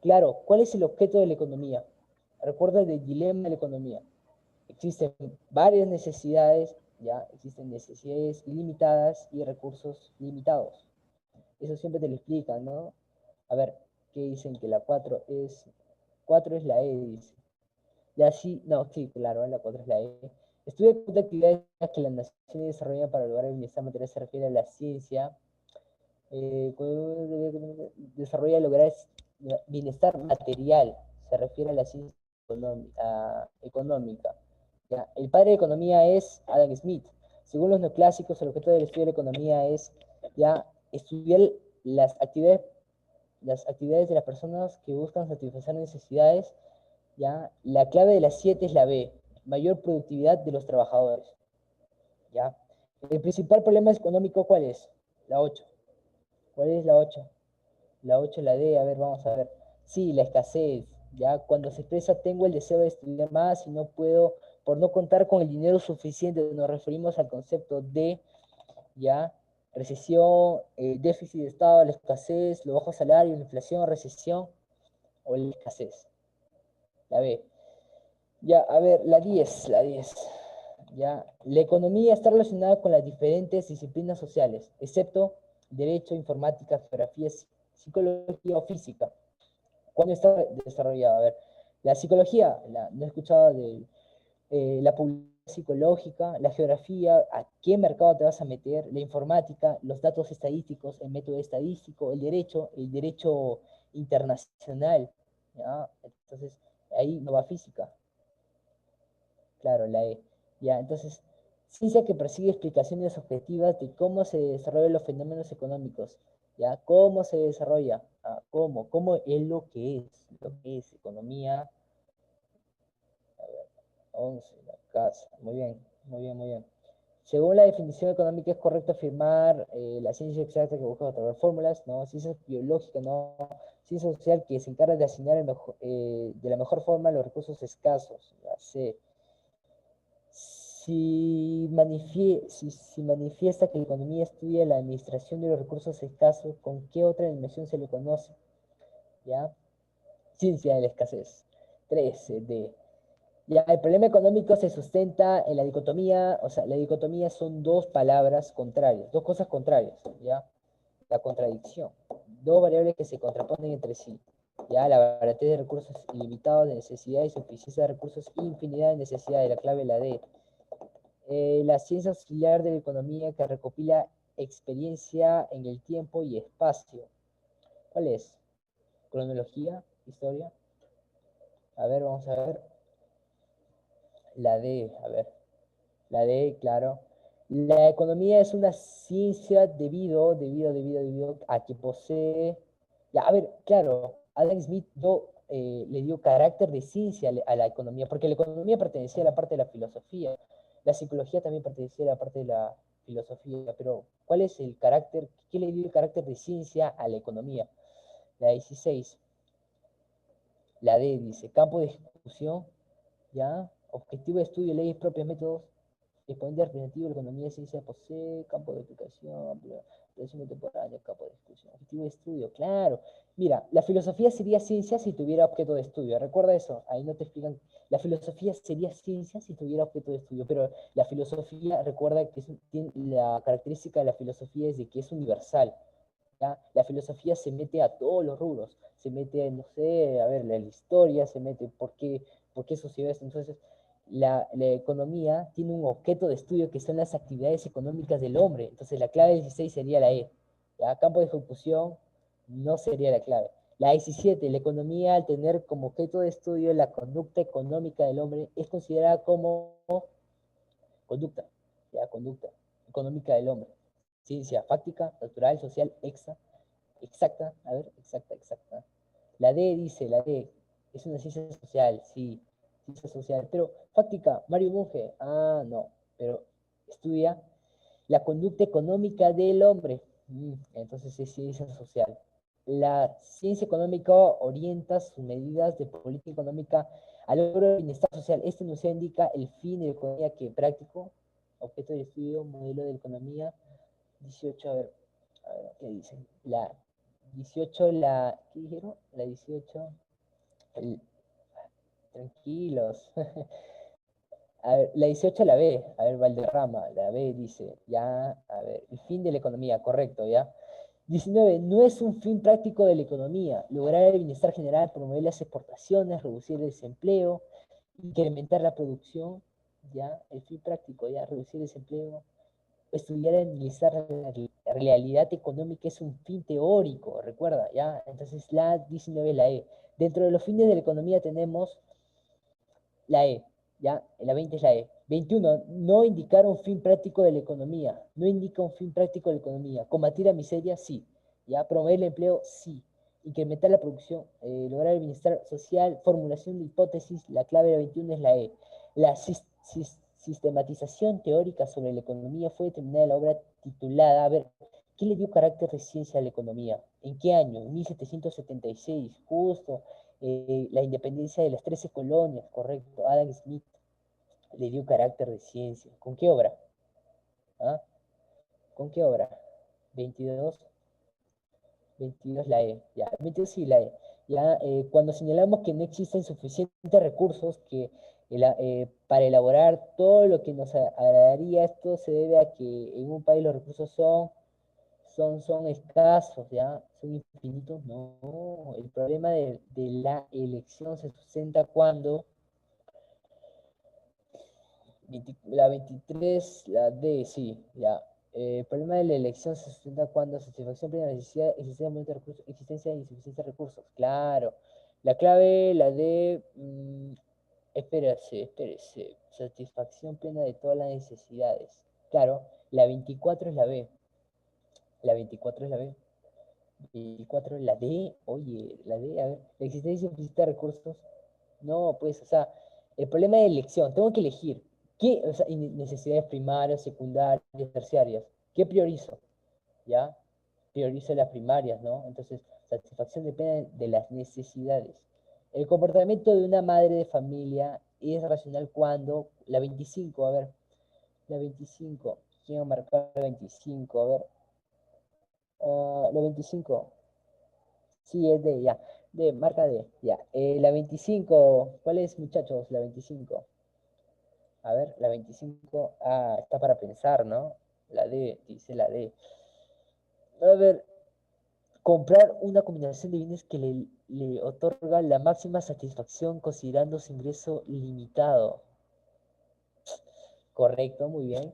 Claro, ¿cuál es el objeto de la economía? Recuerda el dilema de la economía. Existen varias necesidades, ya existen necesidades ilimitadas y recursos limitados. Eso siempre te lo explican, ¿no? A ver, ¿qué dicen? Que la 4 es la E, dice. Ya sí, no, sí, claro, la 4 es la E. Estudia de actividades que las naciones desarrollan para lograr el bienestar material, se refiere a la ciencia. Desarrolla lograr bienestar material, se refiere a la ciencia económica. ¿Ya? El padre de economía es Adam Smith. Según los neoclásicos, el objeto del estudio de la economía es ya estudiar las actividades de las personas que buscan satisfacer necesidades. ¿Ya? La clave de las 7 es la B, mayor productividad de los trabajadores. ¿Ya? El principal problema económico, ¿cuál es? La 8. ¿Cuál es la 8? La 8 es la D, a ver, vamos a ver. Sí, la escasez, ya cuando se expresa tengo el deseo de estudiar más y no puedo por no contar con el dinero suficiente, nos referimos al concepto de, ya, recesión, déficit de Estado, la escasez, los bajos salarios, la inflación, recesión o la escasez. La B. Ya, a ver, la 10. Ya, la economía está relacionada con las diferentes disciplinas sociales, excepto derecho, informática, geografía, psicología o física. ¿Cuándo está desarrollada? A ver, la psicología, no he escuchado de la publicidad psicológica, la geografía, a qué mercado te vas a meter, la informática, los datos estadísticos, el método estadístico, el derecho internacional, ¿ya? Entonces, ahí no va física, claro, la E. Ya, entonces, ciencia que persigue explicaciones objetivas de cómo se desarrollan los fenómenos económicos, ¿ya? ¿Cómo se desarrolla? ¿Cómo es lo que es economía? 11 la casa. Muy bien, muy bien, muy bien. Según la definición económica, es correcto afirmar la ciencia exacta que busca otorgar fórmulas, ¿no? Ciencia biológica, ¿no? Ciencia social que se encarga de asignar de la mejor forma los recursos escasos. La C. Si manifiesta que la economía estudia la administración de los recursos escasos, ¿con qué otra dimensión se le conoce? ¿Ya? Ciencia de la escasez. 13 D. Ya, el problema económico se sustenta en la dicotomía, o sea, la dicotomía son dos palabras contrarias, dos cosas contrarias, ¿ya? La contradicción, dos variables que se contraponen entre sí, ¿ya? La baratez de recursos ilimitados de necesidad y suficiencia de recursos, infinidad de necesidades, la clave la D. La ciencia auxiliar de la economía que recopila experiencia en el tiempo y espacio. ¿Cuál es? Cronología, historia. A ver, vamos a ver. La D, a ver. La D, claro. La economía es una ciencia debido a que posee... Ya, a ver, claro, Adam Smith le dio carácter de ciencia a la economía, porque la economía pertenecía a la parte de la filosofía, la psicología también pertenecía a la parte de la filosofía, pero ¿cuál es el carácter, qué le dio el carácter de ciencia a la economía? La 16, la D dice, campo de ejecución, ¿ya? Objetivo de estudio, leyes propias, métodos. Exponente representativo de la economía de ciencia posee campo de aplicación, aplicación contemporánea, campo de discusión, objetivo de estudio, claro. Mira, la filosofía sería ciencia si tuviera objeto de estudio. Recuerda eso, ahí no te explican. La filosofía sería ciencia si tuviera objeto de estudio, pero la filosofía, recuerda que la característica de la filosofía es de que es universal. ¿Ya? La filosofía se mete a todos los rubros, se mete, no sé, a ver, la historia, se mete por qué sucedió esto. Entonces, la economía tiene un objeto de estudio que son las actividades económicas del hombre. Entonces, la clave 16 sería la E. ¿Ya? Campo de ejecución no sería la clave. La 17, la economía, al tener como objeto de estudio la conducta económica del hombre, es considerada como conducta, ¿ya? Conducta económica del hombre. Ciencia fáctica, natural, social, exacta, a ver, exacta. La D dice, la D, es una ciencia social, sí, ciencia social, pero fáctica, Mario Bunge, no, pero estudia la conducta económica del hombre, entonces es ciencia social. La ciencia económica orienta sus medidas de política económica al logro del bienestar social. Este enunciado indica el fin de la economía que práctico, objeto de estudio, modelo de economía, 18, a ver, ¿qué dicen? La 18, ¿qué dijeron? La 18, el- tranquilos. A ver, la 18 la B, a ver, Valderrama, la B dice, ya, a ver, el fin de la economía, correcto, ya. 19, no es un fin práctico de la economía, lograr el bienestar general, promover las exportaciones, reducir el desempleo, incrementar la producción, ya, el fin práctico, ya, reducir el desempleo, estudiar y analizar la realidad económica es un fin teórico, recuerda, ¿ya? Entonces la 19 es la E. Dentro de los fines de la economía tenemos la E, ¿ya? La 20 es la E. 21, no indicar un fin práctico de la economía. No indica un fin práctico de la economía. Combatir la miseria, sí. ¿Ya? Promover el empleo, sí. Incrementar la producción, lograr el bienestar social, formulación de hipótesis, la clave de la 21 es la E. La sistematización teórica sobre la economía fue determinada en la obra titulada, a ver, ¿Qué le dio carácter de ciencia a la economía? ¿En qué año? En 1776, justo. La independencia de las 13 colonias, correcto. Adam Smith le dio carácter de ciencia. ¿Con qué obra? ¿Ah? ¿Con qué obra? 22, 22 la E. Ya, 22 sí la E. Ya, cuando señalamos que no existen suficientes recursos para elaborar todo lo que nos agradaría, esto se debe a que en un país los recursos son escasos, ¿ya? Son infinitos. No, el problema de la elección se sustenta cuando la 23, la D, sí, ya. El problema de la elección se sustenta cuando satisfacción plena de necesidad, existencia e insuficiencia de recursos. Claro. La clave, la D, espérese. Satisfacción plena de todas las necesidades. Claro, la 24 es la B. La 24 es la B. 24 es la D. Oye, la D, a ver. La existencia y insuficiencia de recursos. No, pues, o sea, el problema de elección, tengo que elegir. ¿Qué, o sea, necesidades primarias, secundarias, terciarias? ¿Qué priorizo? ¿Ya? Priorizo las primarias, ¿no? Entonces, satisfacción depende de las necesidades. El comportamiento de una madre de familia es racional cuando, la 25, a ver, la 25, ¿quién va a marcar la 25? A ver, la 25, sí, es de, ya, de, marca de, ya. La 25, ¿cuál es, muchachos? La 25. A ver, la 25, está para pensar, ¿no? La D, dice la D. A ver, comprar una combinación de bienes que le otorga la máxima satisfacción considerando su ingreso limitado. Correcto, muy bien.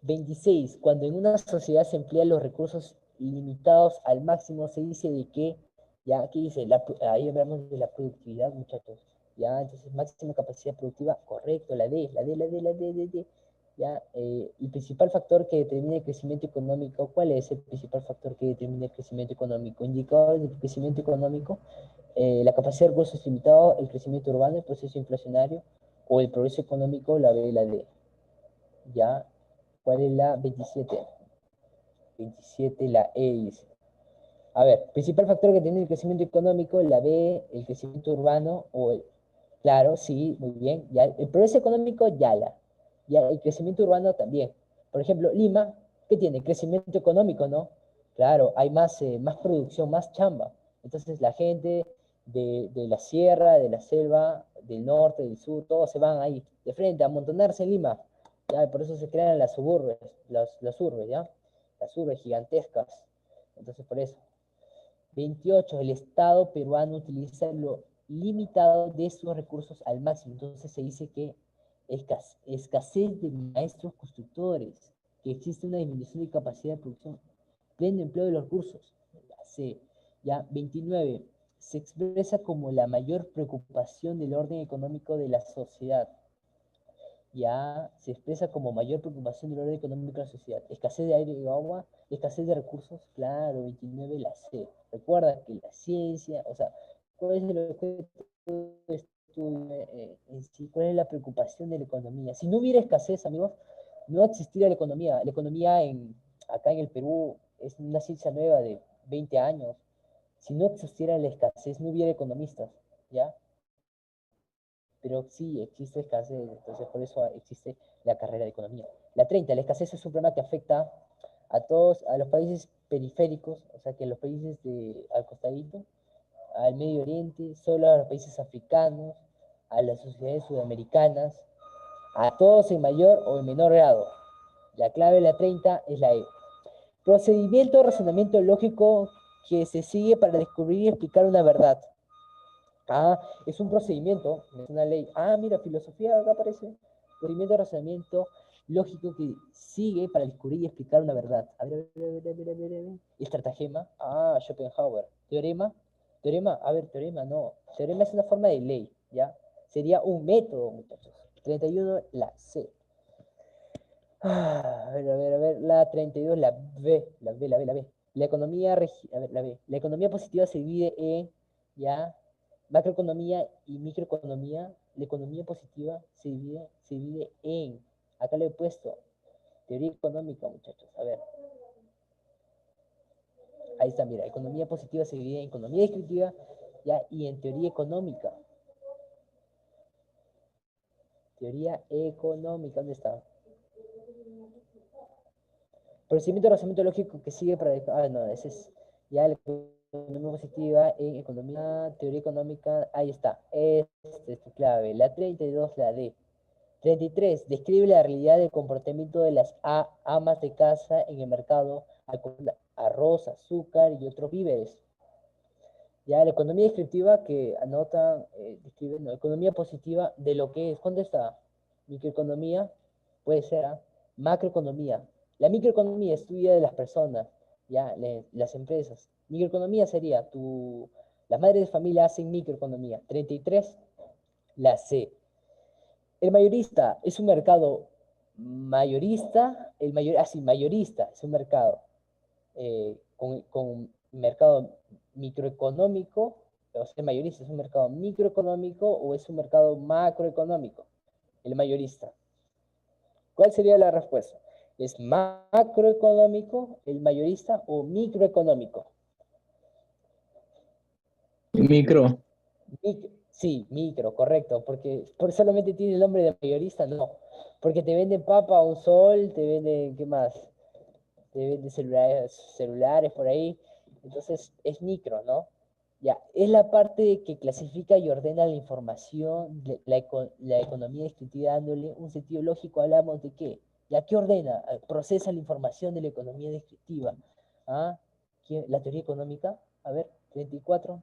26. Cuando en una sociedad se emplean los recursos limitados al máximo, se dice de que, ya, aquí dice, ahí hablamos de la productividad, muchachos. Ya, entonces, máxima capacidad productiva, correcto, la D, la D, la D, la D, D, D. Ya, el principal factor que determina el crecimiento económico, ¿cuál es el principal factor que determina el crecimiento económico? Indicadores de crecimiento económico, la capacidad de recursos limitados, el crecimiento urbano, el proceso inflacionario, o el progreso económico, la B y la D. ¿Ya? ¿Cuál es la 27? 27, la E dice. A ver, principal factor que tiene el crecimiento económico, la B, el crecimiento urbano, claro, sí, muy bien. Ya, el progreso económico, ya el crecimiento urbano también. Por ejemplo, Lima, ¿qué tiene? Crecimiento económico, ¿no? Claro, hay más producción, más chamba. Entonces la gente de la sierra, de la selva, del norte, del sur, todos se van ahí de frente a amontonarse en Lima. ¿Ya? Por eso se crean las suburbios, las urbes, ¿ya? Las urbes gigantescas. Entonces, por eso. 28. El Estado peruano utiliza lo limitado de sus recursos al máximo. Entonces se dice que escasez de maestros constructores, que existe una disminución de capacidad de producción, pleno empleo de los recursos. Ya 29. Se expresa como la mayor preocupación del orden económico de la sociedad. Ya se expresa como mayor preocupación del orden económico de la sociedad. Escasez de aire y agua, escasez de recursos, claro, 29 la C. Recuerda que la ciencia, o sea, ¿cuál es el objeto de estudio en sí? ¿Cuál es la preocupación de la economía? Si no hubiera escasez, amigos, no existiría la economía. La economía acá en el Perú es una ciencia nueva de 20 años. Si no existiera la escasez, no hubiera economistas, ¿ya? Pero sí existe escasez, entonces por eso existe la carrera de economía. La 30, la escasez es un problema que afecta a los países periféricos, o sea que los países al costadito, al Medio Oriente, solo a los países africanos, a las sociedades sudamericanas, a todos en mayor o en menor grado. La clave de la 30 es la E. Procedimiento o razonamiento lógico que se sigue para descubrir y explicar una verdad. Es un procedimiento, es una ley. Mira, filosofía, acá aparece. Procedimiento de razonamiento lógico que sigue para descubrir y explicar una verdad. A ver, a ver. Estratagema. Schopenhauer. Teorema. Teorema, a ver, teorema, no. Teorema es una forma de ley, ¿ya? Sería un método, muchachos. 31, la C. A ver, la 32, la B. La economía, a ver, la B. La economía positiva se divide en, ¿ya? Macroeconomía y microeconomía. La economía positiva se divide en, acá le he puesto, teoría económica, muchachos. A ver, Ahí está, mira, economía positiva se divide en economía descriptiva, ya, y en teoría económica. Teoría económica, ¿dónde está? Procedimiento de razonamiento lógico que sigue para... Ah, no, ese es ya la economía positiva en economía, teoría económica. Ahí está. Esta es tu clave. La 32, la D. 33. Describe la realidad del comportamiento de las amas de casa en el mercado al comprar arroz, azúcar y otros víveres. Ya la economía descriptiva que anota, describe, no, economía positiva de lo que es. ¿Dónde está? Microeconomía, puede ser, ¿ah? Macroeconomía. La microeconomía estudia de las personas, ya, las empresas. Microeconomía sería las madres de familia hacen microeconomía. 33, la C. El mayorista es un mercado mayorista, mayorista es un mercado con mercado microeconómico, o sea, el mayorista es un mercado microeconómico o es un mercado macroeconómico, el mayorista. ¿Cuál sería la respuesta? ¿Es macroeconómico el mayorista o microeconómico? Micro. Sí, micro, correcto, porque solamente tiene el nombre de mayorista, no, porque te venden papa a un sol, te venden, ¿qué más? Te venden celulares por ahí, entonces es micro, ¿no? Ya, es la parte que clasifica y ordena la información, la economía descriptiva dándole un sentido lógico. Hablamos de qué, ya, ¿qué ordena? Procesa la información de la economía descriptiva. ¿Ah? La teoría económica, a ver, 34.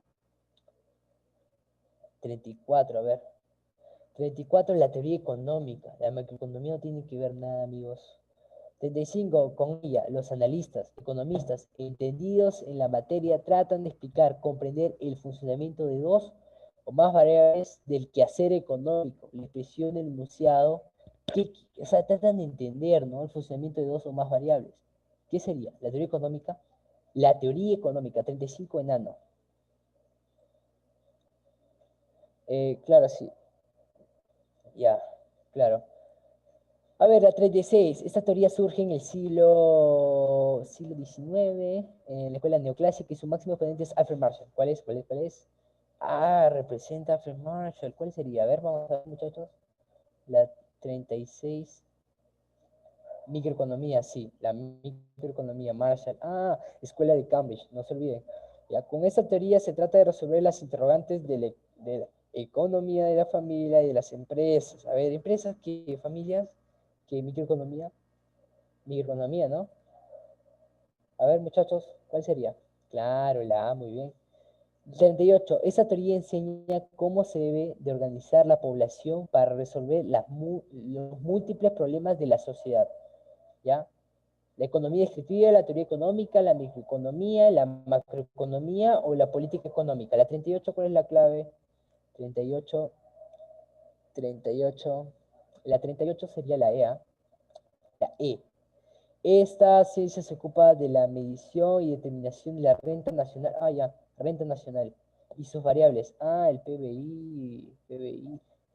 34, a ver. 34 la teoría económica. La macroeconomía no tiene que ver nada, amigos. 35, con ella, los analistas, economistas, entendidos en la materia, tratan de explicar, comprender el funcionamiento de dos o más variables del quehacer económico, la expresión del enunciado, o sea, tratan de entender, ¿no?, el funcionamiento de dos o más variables. ¿Qué sería? La teoría económica. La teoría económica, 35 enano. Claro, sí. Ya, claro. A ver, la 36. Esta teoría surge en el siglo XIX, en la escuela neoclásica, y su máximo exponente es Alfred Marshall. ¿Cuál es? Ah, representa a Alfred Marshall. ¿Cuál sería? A ver, vamos a ver, muchachos. La 36. Microeconomía, sí. La microeconomía, Marshall. Ah, escuela de Cambridge, no se olviden. Ya, con esta teoría se trata de resolver las interrogantes de la economía de la familia y de las empresas. A ver, empresas, ¿qué familias? ¿Qué microeconomía? Microeconomía, ¿no? A ver, muchachos, ¿cuál sería? Claro, la A, muy bien. 38. Esa teoría enseña cómo se debe de organizar la población para resolver los múltiples problemas de la sociedad. ¿Ya? La economía descriptiva, la teoría económica, la microeconomía, la macroeconomía o la política económica. La 38, ¿cuál es la clave? 38, 38. La 38 sería la E, ¿ah? La E. Esta ciencia se ocupa de la medición y determinación de la renta nacional. Ah, ya, renta nacional. Y sus variables. Ah, el PBI.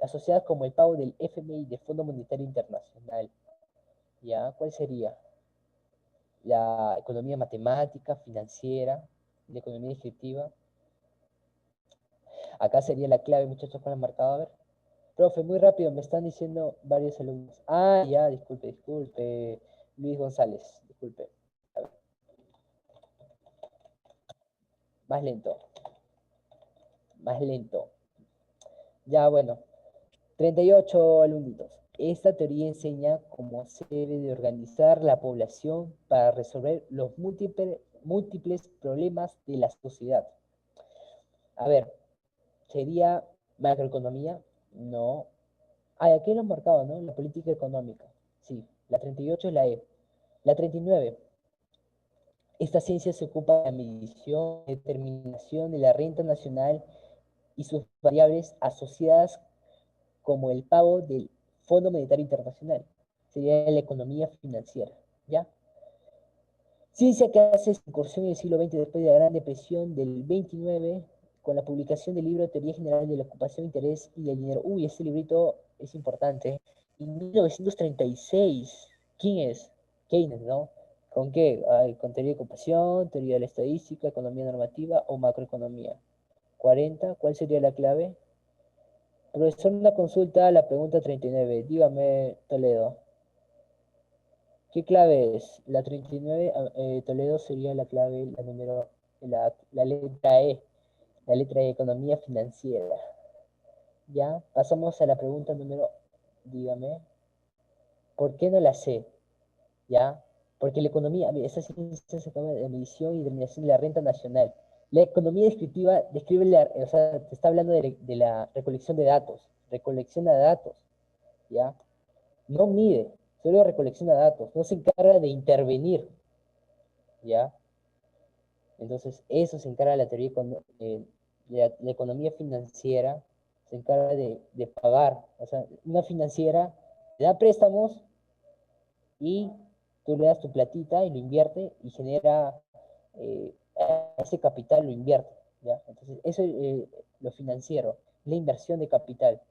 Asociadas como el pago del FMI, de Fondo Monetario Internacional. ¿Ya? ¿Cuál sería? La economía matemática, financiera, la economía descriptiva. Acá sería la clave, muchachos, con la marcada. A ver. Profe, muy rápido, me están diciendo varios alumnos. Ah, ya, disculpe. Luis González, disculpe. A ver. Más lento. Más lento. Ya, bueno. 38 alumnitos. Esta teoría enseña cómo se debe de organizar la población para resolver los múltiples problemas de la sociedad. A ver, ¿sería macroeconomía? No. Ah, aquí lo he marcado, ¿no? La política económica. Sí, la 38 es la E. La 39. Esta ciencia se ocupa de la medición, determinación de la renta nacional y sus variables asociadas como el pago del Fondo Monetario Internacional. Sería la economía financiera, ¿ya? Ciencia que hace su incursión en el siglo XX después de la Gran Depresión del 29, con la publicación del libro Teoría General de la Ocupación, Interés y del Dinero. Uy, este librito es importante. En 1936, ¿quién es? Keynes, ¿no? ¿Con qué? Ay, ¿con teoría de ocupación, teoría de la estadística, economía normativa o macroeconomía? 40, ¿cuál sería la clave? Profesor, una consulta a la pregunta 39. Dígame, Toledo. ¿Qué clave es? La 39, Toledo sería la clave, la número, la letra E. La letra E, economía financiera. Ya, pasamos a la pregunta número, dígame, ¿por qué no la sé? ¿Ya? Porque la economía, esa ciencia se llama de medición y determinación de la renta nacional. La economía descriptiva describe o sea, te está hablando de la recolección de datos, recolecciona datos, ¿ya? No mide, solo recolecciona datos, no se encarga de intervenir, ¿ya? Entonces, eso se encarga la teoría, la economía financiera, se encarga de pagar, o sea, una financiera te da préstamos y tú le das tu platita y lo invierte y genera eh, ese capital lo invierte, ¿ya? Entonces, eso es lo financiero, la inversión de capital.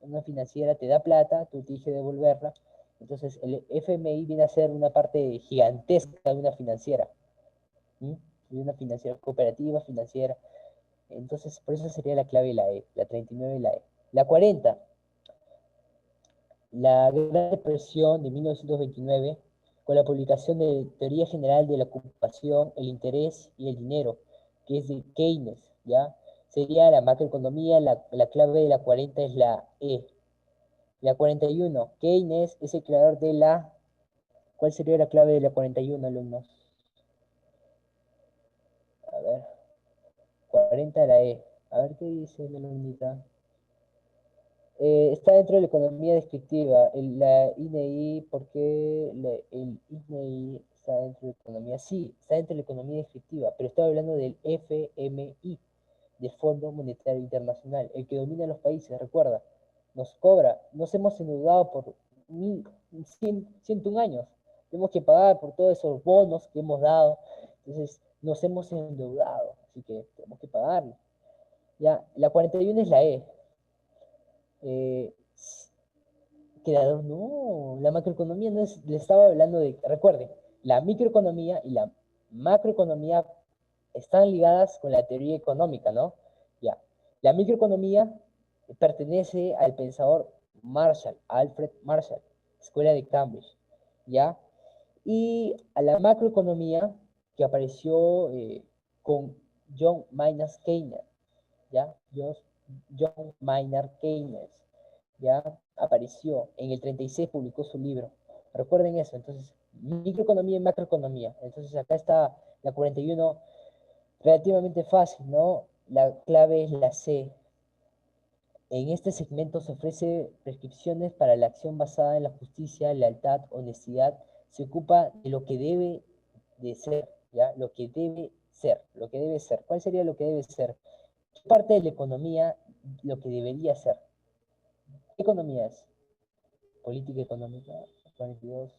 Una financiera te da plata, tú tienes que devolverla. Entonces, el FMI viene a ser una parte gigantesca de una financiera, ¿sí? De una financiera cooperativa, financiera. Entonces, por eso sería la clave la E, la 39 y la E. La 40, la Gran Depresión de 1929, con la publicación de Teoría General de la Ocupación, el Interés y el Dinero, que es de Keynes, ¿ya? Sería la macroeconomía, la clave de la 40 es la E. La 41, Keynes es el creador de la... ¿Cuál sería la clave de la 41, alumnos? A ver, 40 la E. A ver qué dice la alumnita. Está dentro de la economía descriptiva. La INEI, ¿por qué el INEI está dentro de la economía? Sí, está dentro de la economía descriptiva, pero estoy hablando del FMI, del Fondo Monetario Internacional, el que domina los países, recuerda, nos cobra, nos hemos endeudado por 101 años, tenemos que pagar por todos esos bonos que hemos dado, entonces nos hemos endeudado, así que tenemos que pagarlo. Ya, la 41 es la E. Eh, Creador, no, la macroeconomía no es, le estaba hablando de, recuerden, la microeconomía y la macroeconomía están ligadas con la teoría económica, ¿no? Ya, la microeconomía pertenece al pensador Marshall, Alfred Marshall, Escuela de Cambridge, ¿ya? Y a la macroeconomía que apareció con John Maynard Keynes, ¿ya? John Maynard Keynes, ¿ya? Apareció en el 36, publicó su libro. Recuerden eso, entonces, microeconomía y macroeconomía. Entonces, acá está la 41, relativamente fácil, ¿no? La clave es la C. En este segmento se ofrece prescripciones para la acción basada en la justicia, lealtad, honestidad. Se ocupa de lo que debe de ser, ¿ya? Lo que debe ser, lo que debe ser. ¿Cuál sería lo que debe ser? ¿Qué parte de la economía lo que debería ser? ¿Qué economía es? Política económica, 42.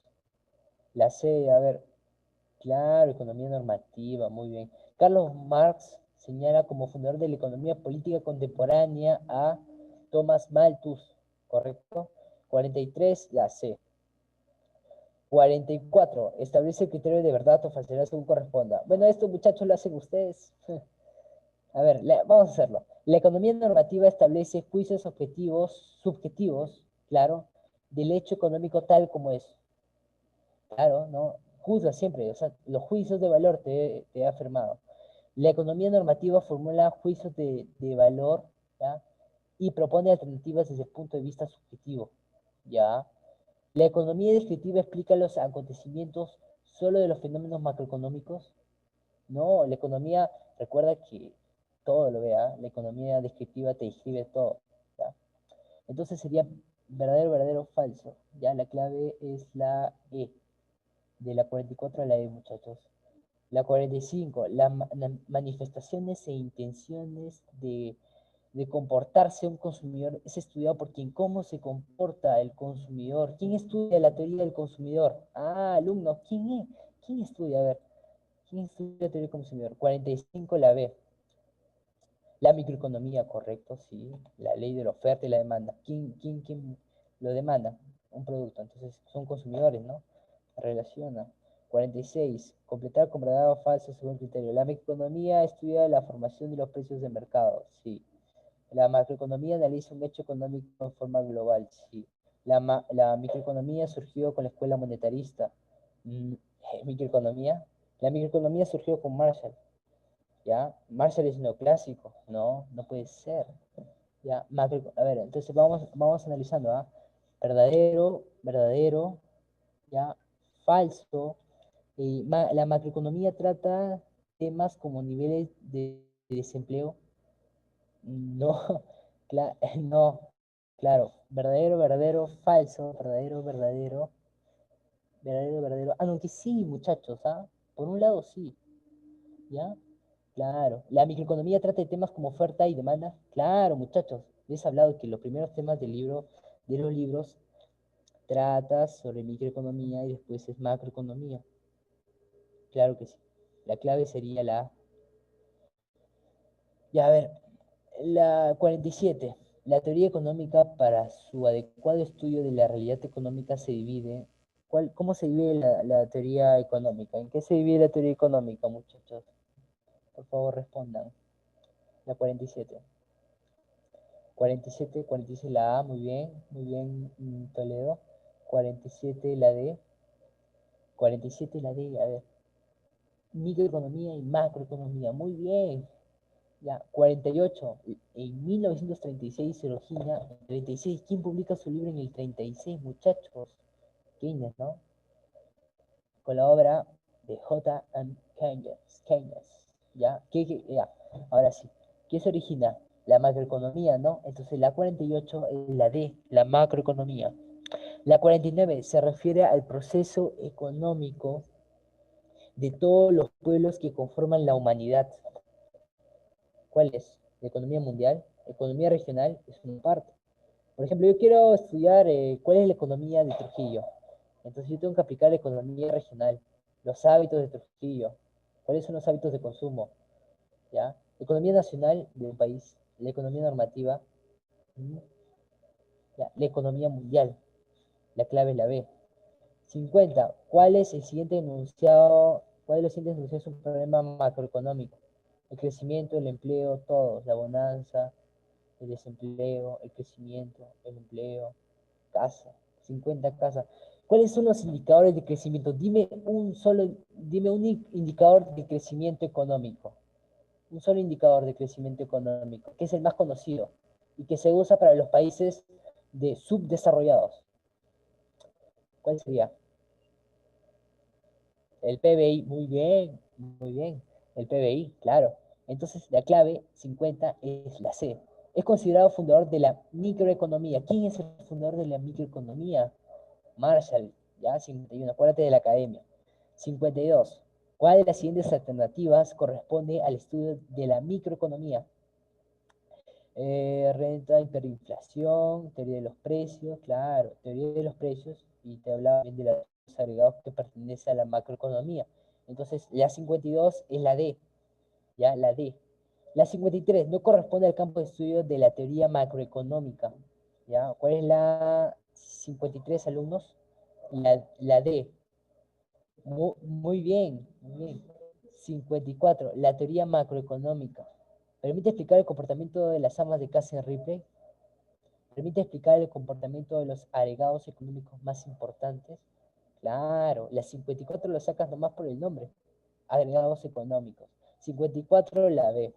La C, a ver, claro, economía normativa, muy bien. Carlos Marx señala como fundador de la economía política contemporánea a Thomas Malthus, ¿correcto? 43, la C. 44, establece el criterio de verdad o falsedad según corresponda. Bueno, esto, muchachos, lo hacen ustedes. A ver, vamos a hacerlo. La economía normativa establece juicios objetivos, subjetivos, claro, del hecho económico tal como es. Claro, ¿no? Juzga siempre, o sea, los juicios de valor te he afirmado. La economía normativa formula juicios de valor, ¿ya? Y propone alternativas desde el punto de vista subjetivo, ¿ya? La economía descriptiva explica los acontecimientos solo de los fenómenos macroeconómicos. No, la economía, recuerda que todo lo vea, la economía descriptiva te describe todo, ¿ya? Entonces sería verdadero, verdadero, falso, ¿ya? La clave es la E, de la 44 a la E, muchachos. La 45, las manifestaciones e intenciones de comportarse un consumidor es estudiado por quien, cómo se comporta el consumidor. ¿Quién estudia la teoría del consumidor? Ah, alumno, ¿quién es? ¿Quién estudia? A ver, ¿quién estudia la teoría del consumidor? 45, la B. La microeconomía, correcto, sí. La ley de la oferta y la demanda. ¿Quién lo demanda? Un producto. Entonces, son consumidores, ¿no? Relaciona. 46. Completar con verdad o falso según criterio. La microeconomía estudia la formación de los precios de mercado. Sí. La macroeconomía analiza un hecho económico en forma global. Sí. La microeconomía surgió con la escuela monetarista. Mm, ¿Microeconomía? La microeconomía surgió con Marshall. ¿Ya? Marshall es neoclásico. No, no puede ser. ¿Ya? A ver, entonces vamos analizando. ¿Ah? Verdadero, verdadero, ¿ya? Falso. La macroeconomía trata temas como niveles de desempleo. No, no, claro, verdadero, verdadero, falso, verdadero, verdadero, verdadero, verdadero. Ah, no, que sí, muchachos, ¿ah? Por un lado sí, ¿ya? Claro. La microeconomía trata de temas como oferta y demanda. Claro, muchachos. Les he hablado que los primeros temas del libro, de los libros, trata sobre microeconomía y después es macroeconomía. Claro que sí. La clave sería la A. Ya, a ver, la 47. La teoría económica para su adecuado estudio de la realidad económica se divide. ¿Cómo se divide la teoría económica? ¿En qué se divide la teoría económica, muchachos? Por favor, respondan. La 47. 47, 46 la A, muy bien, Toledo. 47 la D. 47 la D, a ver. Microeconomía y macroeconomía, muy bien. Ya, 48. En 1936 se origina, 36. ¿Quién publica su libro en el 36, muchachos? Keynes, ¿no? Con la obra de J. M. Keynes. ¿Ya? Ya, ahora sí. ¿Qué se origina? La macroeconomía, ¿no? Entonces la 48 es la D, la macroeconomía. La 49 se refiere al proceso económico de todos los pueblos que conforman la humanidad. ¿Cuál es? La economía mundial, economía regional es una parte. Por ejemplo, yo quiero estudiar cuál es la economía de Trujillo. Entonces yo tengo que aplicar la economía regional, los hábitos de Trujillo, cuáles son los hábitos de consumo, ¿ya? Economía nacional de un país, la economía normativa, ¿ya? La economía mundial, la clave es la B. 50. ¿Cuál es el siguiente enunciado? ¿Cuál de los siguientes enunciados es un problema macroeconómico? El crecimiento, el empleo, todos, la bonanza, el desempleo, el crecimiento, el empleo, casa, 50 casas. ¿Cuáles son los indicadores de crecimiento? Dime un indicador de crecimiento económico. Un solo indicador de crecimiento económico, que es el más conocido y que se usa para los países subdesarrollados. ¿Cuál sería? El PBI, muy bien, muy bien. El PBI, claro. Entonces la clave 50 es la C. Es considerado fundador de la microeconomía. ¿Quién es el fundador de la microeconomía? Marshall, ya 51. Acuérdate de la academia. 52. ¿Cuál de las siguientes alternativas corresponde al estudio de la microeconomía? Renta, hiperinflación, teoría de los precios, claro, teoría de los precios, y te hablaba bien de los agregados que pertenece a la macroeconomía. Entonces, la 52 es la D, ya, la D. La 53 no corresponde al campo de estudio de la teoría macroeconómica, ya. ¿Cuál es la 53, alumnos? La D. Muy bien, muy bien. 54, la teoría macroeconómica. Permite explicar el comportamiento de las amas de casa en Ripley. Permite explicar el comportamiento de los agregados económicos más importantes. Claro, la 54 lo sacas nomás por el nombre. Agregados económicos. 54 la B.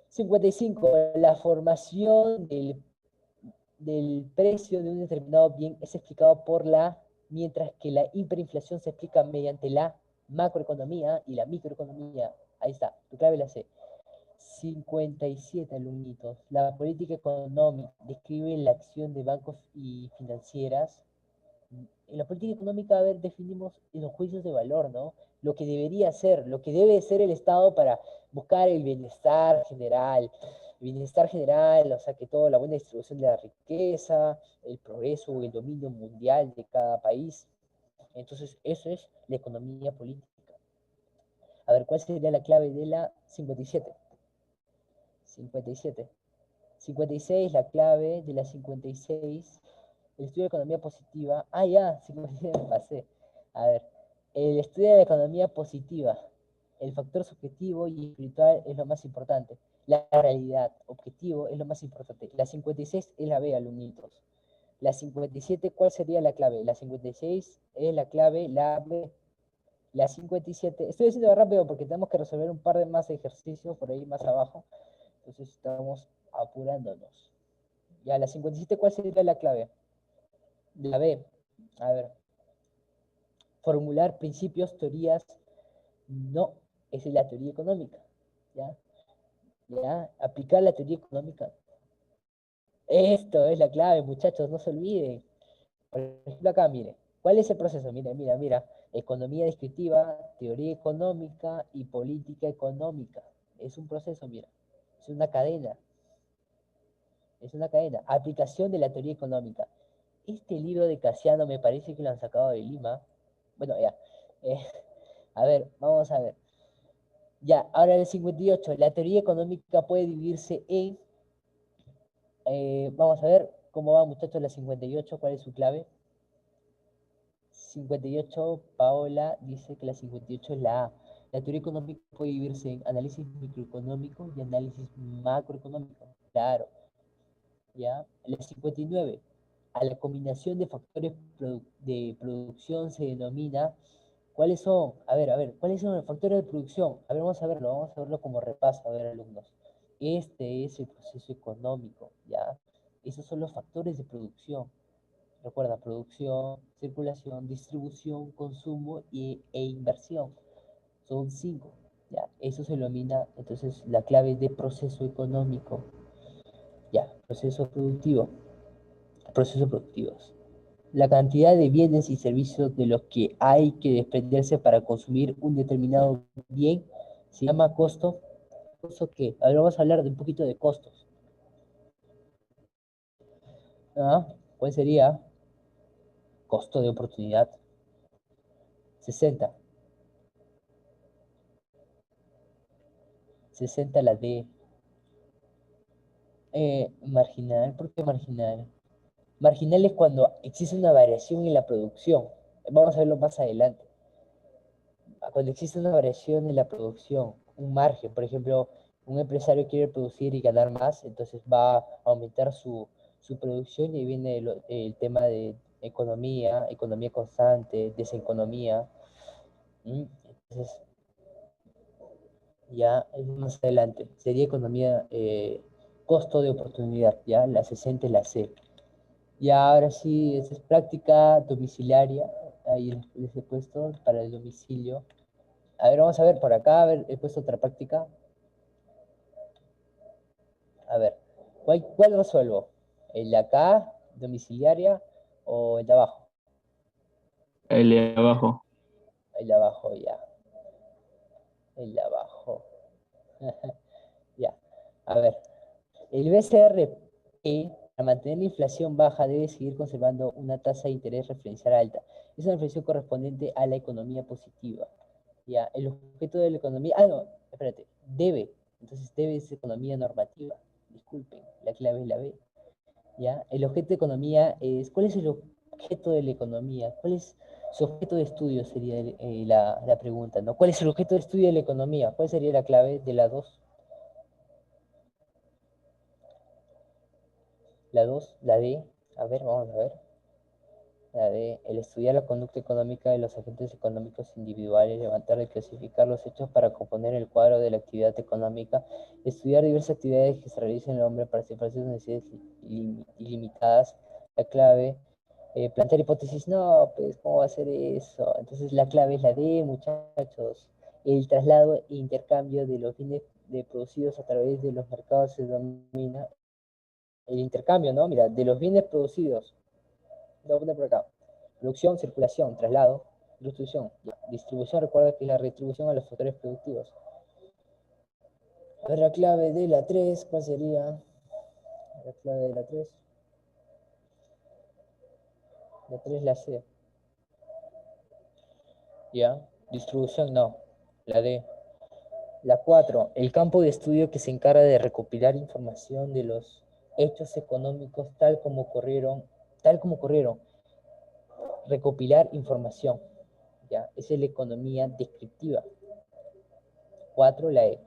55, la formación del precio de un determinado bien es explicado por mientras que la hiperinflación se explica mediante la macroeconomía y la microeconomía. Ahí está, tu clave la C. 57 alumnitos. La política económica describe la acción de bancos y financieras. En la política económica, a ver, definimos en los juicios de valor, ¿no? Lo que debería ser, lo que debe ser el Estado para buscar el bienestar general. El bienestar general, o sea, que toda la buena distribución de la riqueza, el progreso, el dominio mundial de cada país. Entonces, eso es la economía política. A ver, ¿cuál sería la clave de la 57? 57. 56, la clave de la 56, el estudio de economía positiva. Ah, ya, 57 me pasé. A ver, El estudio de la economía positiva. El factor subjetivo y espiritual es lo más importante. La realidad, objetivo, es lo más importante. La 56 es la B, alumnitos. La 57, ¿cuál sería la clave? La 56 es la clave, la B. La 57, estoy haciendo rápido porque tenemos que resolver un par de más ejercicios por ahí más abajo. Entonces estamos apurándonos. Ya, la 57, ¿cuál sería la clave? La B. A ver. Formular principios, teorías. No, esa es la teoría económica. ¿Ya? ¿Ya? Aplicar la teoría económica. Esto es la clave, muchachos, no se olviden. Por ejemplo, acá, mire, ¿cuál es el proceso? Mira, mira, mira. Economía descriptiva, teoría económica y política económica. Es un proceso, mira. Es una cadena. Es una cadena. Aplicación de la teoría económica. Este libro de Casiano me parece que lo han sacado de Lima. Bueno, ya. Eh, a ver, vamos a ver. Ya, ahora el 58. La teoría económica puede dividirse en... vamos a ver cómo va, muchachos, la 58. ¿Cuál es su clave? 58, Paola dice que la 58 es la A. La teoría económica puede dividirse en análisis microeconómico y análisis macroeconómico. Claro, ¿ya? La 59, a la combinación de factores de producción se denomina... ¿Cuáles son? A ver, ¿cuáles son los factores de producción? A ver, vamos a verlo como repaso, a ver, alumnos. Este es el proceso económico, ¿ya? Esos son los factores de producción. Recuerda, producción, circulación, distribución, consumo e inversión. Son 5. Ya, eso se denomina, entonces, la clave de proceso económico. Ya, procesos productivos. La cantidad de bienes y servicios de los que hay que desprenderse para consumir un determinado bien se llama costo. ¿Costo qué? Ahora vamos a hablar de un poquito de costos. ¿Ah? ¿Cuál sería? Costo de oportunidad. 60. 60 la D. Marginal, ¿por qué marginal? Marginal es cuando existe una variación en la producción. Vamos a verlo más adelante. Cuando existe una variación en la producción, un margen, por ejemplo, un empresario quiere producir y ganar más, entonces va a aumentar su producción y ahí viene el tema de economía, economía constante, deseconomía. Entonces, ya más adelante, sería economía, costo de oportunidad, ya la 60 es la C. Y ahora sí, esa es práctica domiciliaria. Ahí les he puesto para el domicilio. A ver, vamos a ver por acá. A ver, he puesto otra práctica. A ver, ¿cuál resuelvo? ¿El de acá, domiciliaria, o el de abajo? El de abajo. El de abajo, ya. El de abajo. Ya. A ver, el BCRP, para mantener la inflación baja, debe seguir conservando una tasa de interés referencial alta. Es una inflación correspondiente a la economía positiva. Ya, el objeto de la economía... Ah, no, espérate. Debe. Entonces debe es economía normativa. Disculpen, la clave es la B. ¿Ya? El objeto de economía es... ¿Cuál es el objeto de la economía? ¿Cuál es su objeto de estudio? Sería la pregunta, ¿no? ¿Cuál es el objeto de estudio de la economía? ¿Cuál sería la clave de la 2? La 2, la D. A ver, vamos a ver. La D, el estudiar la conducta económica de los agentes económicos individuales, levantar y clasificar los hechos para componer el cuadro de la actividad económica, estudiar diversas actividades que se realizan en el hombre para satisfacer sus necesidades ilimitadas. La clave, plantear hipótesis, no, pues, ¿cómo va a ser eso? Entonces la clave es la D, muchachos. El traslado e intercambio de los bienes producidos a través de los mercados se denomina el intercambio, ¿no? Mira, de los bienes producidos. Lo voy a poner por acá. Producción, circulación, traslado, distribución. Distribución, recuerda que es la retribución a los factores productivos. A ver, la clave de la 3, ¿cuál sería? La clave de la 3. La 3 la C. ¿Ya? Distribución, no. La D. La 4, el campo de estudio que se encarga de recopilar información de los hechos económicos tal como ocurrieron. Recopilar información. ¿ya? Esa es la economía descriptiva. 4, la E.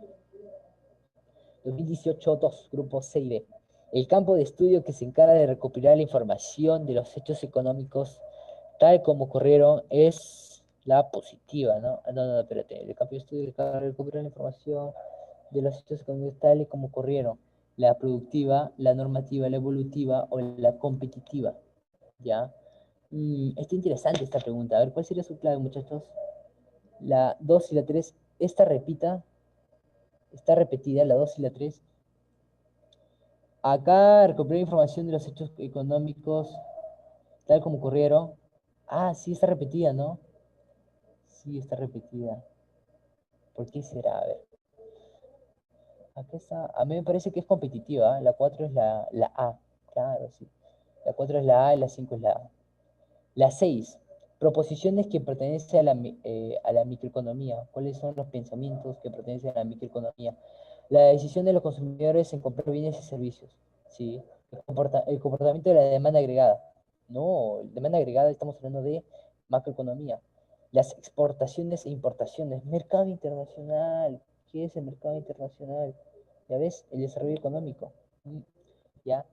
2018, 2, grupo C y D. El campo de estudio que se encarga de recopilar la información de los hechos económicos tal como ocurrieron es la positiva, ¿no? No, espérate. El campo de estudio que se encarga de recopilar la información de los hechos económicos tal y como ocurrieron. La productiva, la normativa, la evolutiva o la competitiva, ¿ya? Está interesante esta pregunta. A ver, ¿cuál sería su clave, muchachos? La 2 y la 3. Esta está repetida, la 2 y la 3. Acá recopilar información de los hechos económicos tal como ocurrieron. Ah, sí, está repetida, ¿no? Sí, está repetida. ¿Por qué será? A ver. Acá está. A mí me parece que es competitiva. La 4 es la A. Claro, sí. La 4 es la A y la 5 es la A. La 6. Proposiciones que pertenecen a la microeconomía. ¿Cuáles son los pensamientos que pertenecen a la microeconomía? La decisión de los consumidores en comprar bienes y servicios. ¿Sí? El comportamiento de la demanda agregada. No, demanda agregada estamos hablando de macroeconomía. Las exportaciones e importaciones. Mercado internacional. ¿Qué es el mercado internacional? ¿Ya ves? El desarrollo económico. ¿Ya?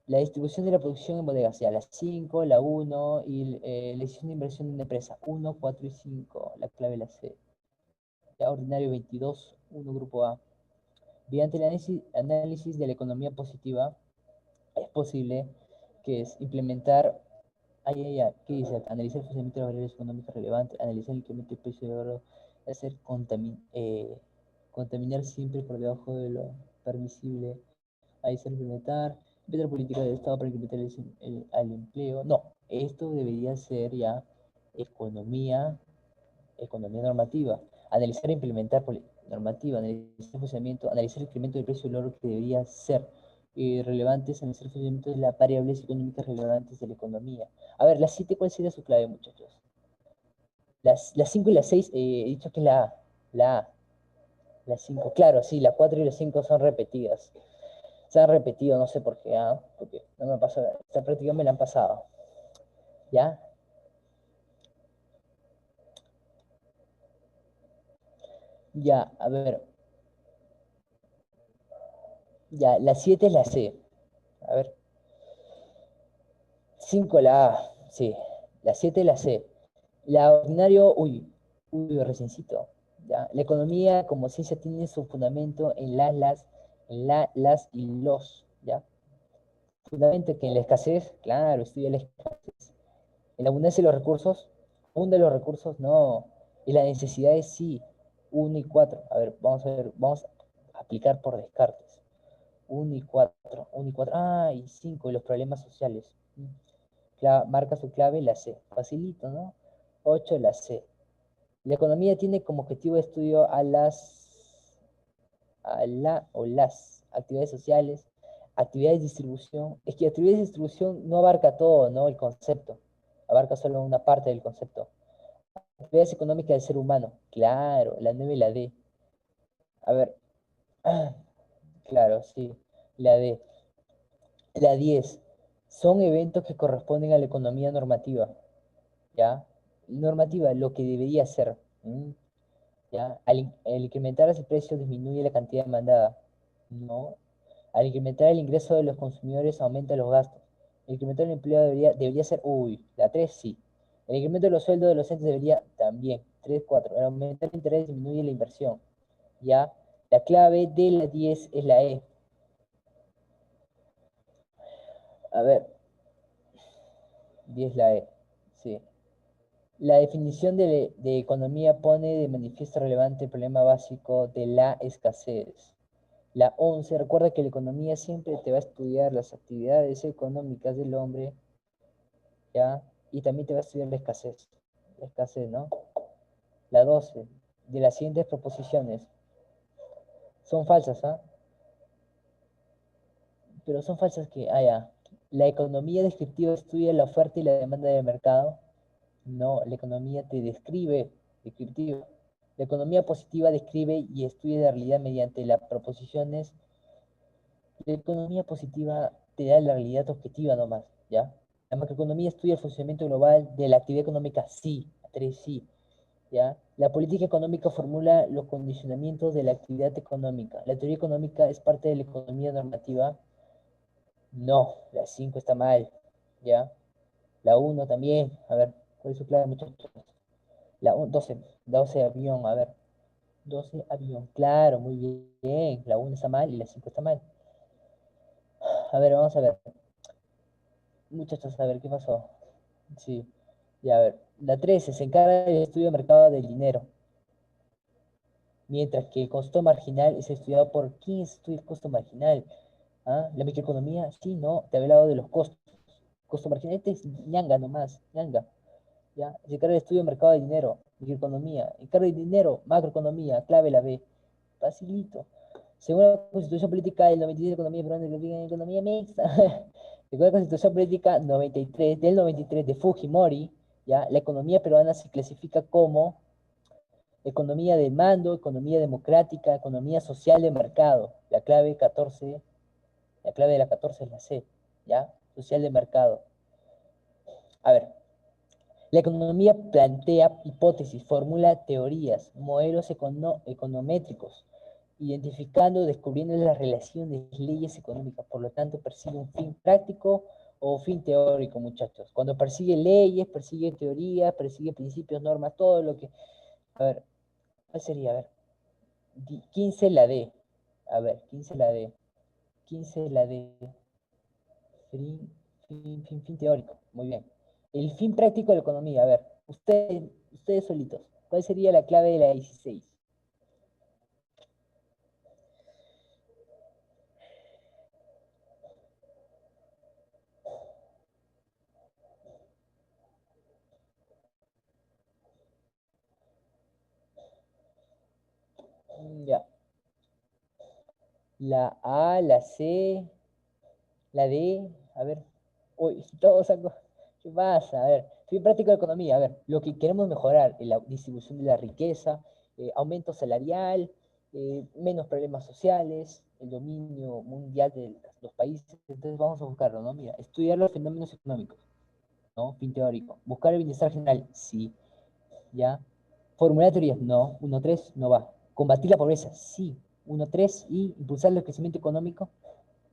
La distribución de la producción en bodegas, ya la 5, la 1 y la decisión de inversión en una empresa, 1, 4 y 5, la clave la C. Ya ordinario 22, 1 grupo A. Mediante el análisis de la economía positiva, es posible que es implementar, ¿qué dice? Analizar el funcionamiento de las variables económicas relevantes, analizar el incremento del precio de oro, hacer contaminar siempre por debajo de lo permisible, ahí se implementar, la política del Estado para implementar al empleo. No, esto debería ser ya economía, economía normativa. Analizar e implementar normativa, analizar el funcionamiento, analizar el incremento del precio del oro que debería ser relevantes, analizar el funcionamiento de las variables económicas relevantes de la economía. A ver, la 7, ¿cuál sería su clave, muchachos? Las 5 y las 6, he dicho que la A. La A. La 5, claro, sí, la 4 y la 5 son repetidas. Se han repetido, no sé por qué, porque no me pasó, esta práctica me la han pasado. ¿Ya? Ya, a ver. Ya, la 7 es la C. A ver. 5 la A, sí. La 7 es la C. La ordinario, reciencito. ¿Ya? La economía como ciencia tiene su fundamento en las y los, ¿ya? Fundamento que en la escasez, claro, estudia la escasez. En la abundancia de los recursos, abunda los recursos, no. Y las necesidades, sí. 1 y 4. A ver, vamos a aplicar por descartes. 1 y 4. 1 y 4. Ah, y 5. Y los problemas sociales. Marca su clave la C. Facilito, ¿no? 8 la C. La economía tiene como objetivo de estudio a las actividades sociales, actividades de distribución. Es que actividades de distribución no abarca todo, ¿no? El concepto. Abarca solo una parte del concepto. Actividades económicas del ser humano. Claro, la 9 y la D. A ver. Claro, sí. La D. La 10. Son eventos que corresponden a la economía normativa. ¿Ya? Normativa, lo que debería ser. ¿Ya? Al incrementar ese precio disminuye la cantidad demandada. No. Al incrementar el ingreso de los consumidores aumenta los gastos. El incremento del empleo debería ser, la 3 sí. El incremento de los sueldos de los entes debería también. 3 4. Al aumentar el interés disminuye la inversión. ¿Ya? La clave de la 10 es la E. A ver, 10 la E. Sí. La definición de economía pone de manifiesto relevante el problema básico de la escasez. La 11, recuerda que la economía siempre te va a estudiar las actividades económicas del hombre, ¿ya? Y también te va a estudiar la escasez, ¿no? La 12, de las siguientes proposiciones, son falsas, ¿ah? Pero son falsas que, ya. La economía descriptiva estudia la oferta y la demanda del mercado. No, la economía te describe, descriptiva. La economía positiva describe y estudia la realidad mediante las proposiciones. La economía positiva te da la realidad objetiva nomás, ¿ya? La macroeconomía estudia el funcionamiento global de la actividad económica, sí, 3 sí. ¿Ya? La política económica formula los condicionamientos de la actividad económica. La teoría económica es parte de la economía normativa. No, la 5 está mal. ¿Ya? La uno también. A ver, ¿cuál es su clave, muchachos? La 12, 12 avión, a ver. 12 avión, claro, muy bien. La 1 está mal y la 5 está mal. A ver, vamos a ver. Muchachos, a ver, ¿qué pasó? Sí, ya a ver. La 13 se encarga del estudio de mercado del dinero, mientras que el costo marginal es estudiado por... ¿Quién estudia el costo marginal? ¿Ah? ¿La microeconomía? Sí, no, te había hablado de los costos. Costo marginal este es ñanga nomás, ñanga. ¿Ya? Se encarga del estudio de mercado del dinero, microeconomía. Encarga del dinero, macroeconomía, clave la B. Facilito. Según la Constitución Política del 93 de Economía Peruana, Economía Mixta, según la Constitución Política 93, del 93 de Fujimori, ¿ya? La economía peruana se clasifica como economía de mando, economía democrática, economía social de mercado. La clave 14, la clave de la 14 es la C, ¿ya? Social de mercado. A ver, la economía plantea hipótesis, formula teorías, modelos econométricos, identificando, descubriendo las relaciones, leyes económicas. Por lo tanto, persigue un fin práctico o fin teórico, muchachos. Cuando persigue leyes, persigue teorías, persigue principios, normas, todo lo que... A ver, ¿cuál sería? A ver, 15 la D. A ver, 15 la D. 15 la D. Fin teórico. Muy bien. El fin práctico de la economía. A ver, ustedes solitos. ¿Cuál sería la clave de la 16? Ya. La A, la C, la D. A ver. Uy, todos saco. ¿Qué pasa? A ver, fin práctico de economía. A ver, lo que queremos mejorar es la distribución de la riqueza, aumento salarial, menos problemas sociales, el dominio mundial de los países. Entonces vamos a buscarlo, ¿no? Mira, estudiar los fenómenos económicos, ¿no? Fin teórico. Buscar el bienestar general, sí. ¿Ya? Formular teorías, no. 1-3 no va. Combatir la pobreza, sí. 1-3 y impulsar el crecimiento económico,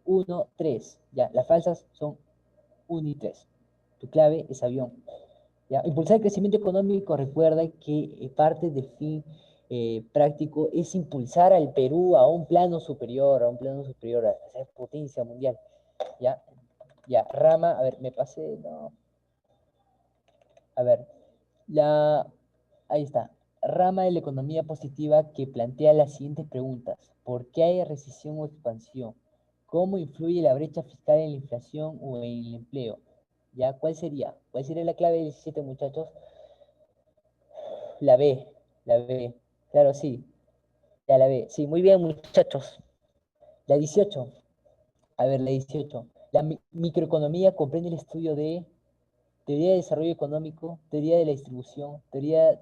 1-3. Ya, las falsas son 1 y 3. Tu clave es avión. ¿Ya? Impulsar el crecimiento económico, recuerda que parte del fin práctico es impulsar al Perú a un plano superior, a ser potencia mundial. ¿Ya? Ya, rama, a ver, me pasé, no. A ver, ahí está. Rama de la economía positiva que plantea las siguientes preguntas. ¿Por qué hay recesión o expansión? ¿Cómo influye la brecha fiscal en la inflación o en el empleo? ¿Ya? ¿Cuál sería? ¿Cuál sería la clave del 17, muchachos? La B, la B. Claro, sí. Ya la B. Sí, muy bien, muchachos. La 18. A ver, la 18. La microeconomía comprende el estudio de teoría de desarrollo económico, teoría de la distribución, teoría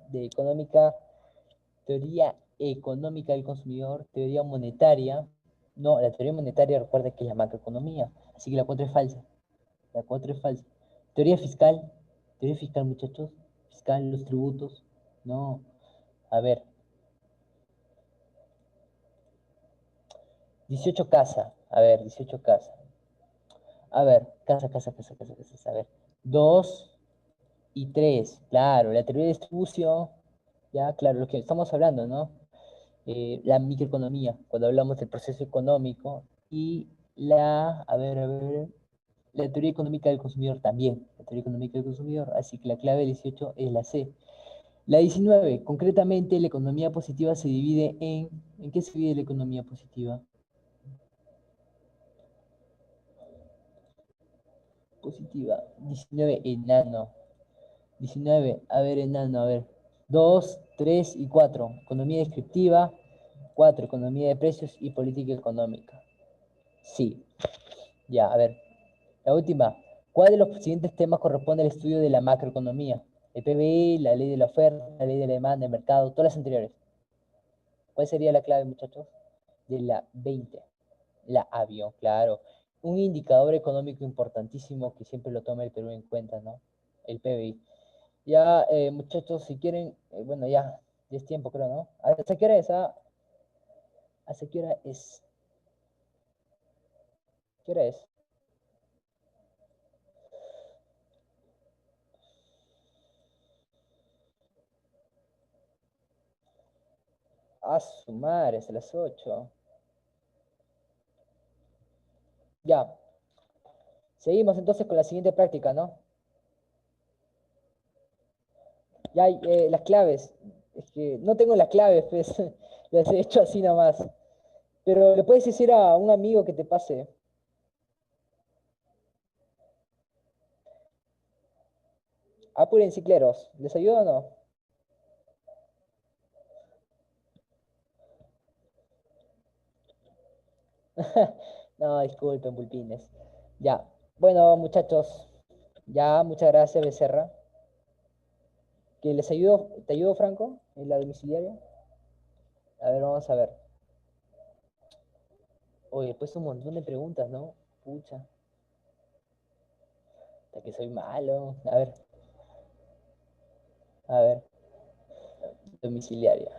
económica del consumidor, teoría monetaria. No, la teoría monetaria recuerda que es la macroeconomía, así que la 4 es falsa. La 4 es falsa. Teoría fiscal, muchachos. Fiscal, los tributos. No. A ver. 18 casa. A ver, 18 casa. A ver, casa. A ver. 2 y 3. Claro, la teoría de distribución. Ya, claro, lo que estamos hablando, ¿no? La microeconomía, cuando hablamos del proceso económico, y la teoría económica del consumidor también, la teoría económica del consumidor, así que la clave 18 es la C. La 19, concretamente, la economía positiva se divide ¿en qué se divide la economía positiva? Positiva, 19, enano. 19, a ver, enano, a ver. 2, 3 y 4, economía descriptiva. 4, economía de precios y política económica. Sí, ya, a ver. La última. ¿Cuál de los siguientes temas corresponde al estudio de la macroeconomía? El PBI, la ley de la oferta, la ley de la demanda, el mercado, todas las anteriores. ¿Cuál sería la clave, muchachos? De la 20. La avión, claro. Un indicador económico importantísimo que siempre lo toma el Perú en cuenta, ¿no? El PBI. Ya, muchachos, si quieren, bueno, ya es tiempo, creo, ¿no? ¿Hasta qué hora es? ¿Hasta qué hora es? ¿Qué hora es? A su madre, es a las 8. Ya, seguimos entonces con la siguiente práctica, ¿no? Ya hay las claves. Es que no tengo las claves, pues. Las he hecho así nomás. Pero le puedes decir a un amigo que te pase. Apuren cicleros. ¿Les ayuda o no? No, disculpen, pulpines. Ya. Bueno, muchachos. Ya, muchas gracias, Becerra. ¿Que les ayudo? ¿Te ayudo, Franco? ¿En la domiciliaria? A ver, vamos a ver. Oye, pues un montón de preguntas, ¿no? Pucha. Hasta que soy malo. A ver. Domiciliaria.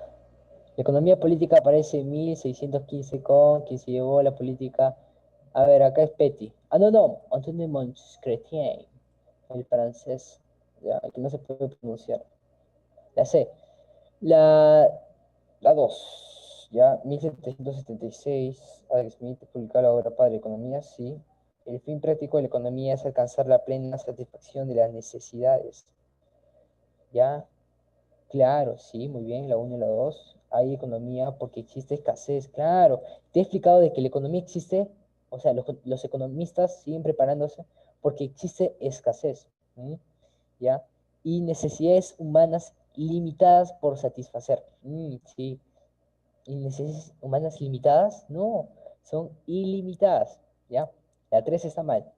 La economía política aparece en 1615 con quien se llevó la política. A ver, acá es Petty. Ah, no, no. Antonio Montesquieu, el francés. Ya, que no se puede pronunciar. La C. La, la 2. Ya, 1776. Adam Smith publicó la obra Padre de Economía. Sí. El fin práctico de la economía es alcanzar la plena satisfacción de las necesidades. Ya. Claro, sí, muy bien, la uno y la 2. Hay economía porque existe escasez, claro. Te he explicado de que la economía existe, o sea, los economistas siguen preparándose porque existe escasez, ¿m? ¿Ya? Y necesidades humanas limitadas por satisfacer. Sí. ¿Y necesidades humanas limitadas? No, son ilimitadas, ¿ya? La 3 está mal.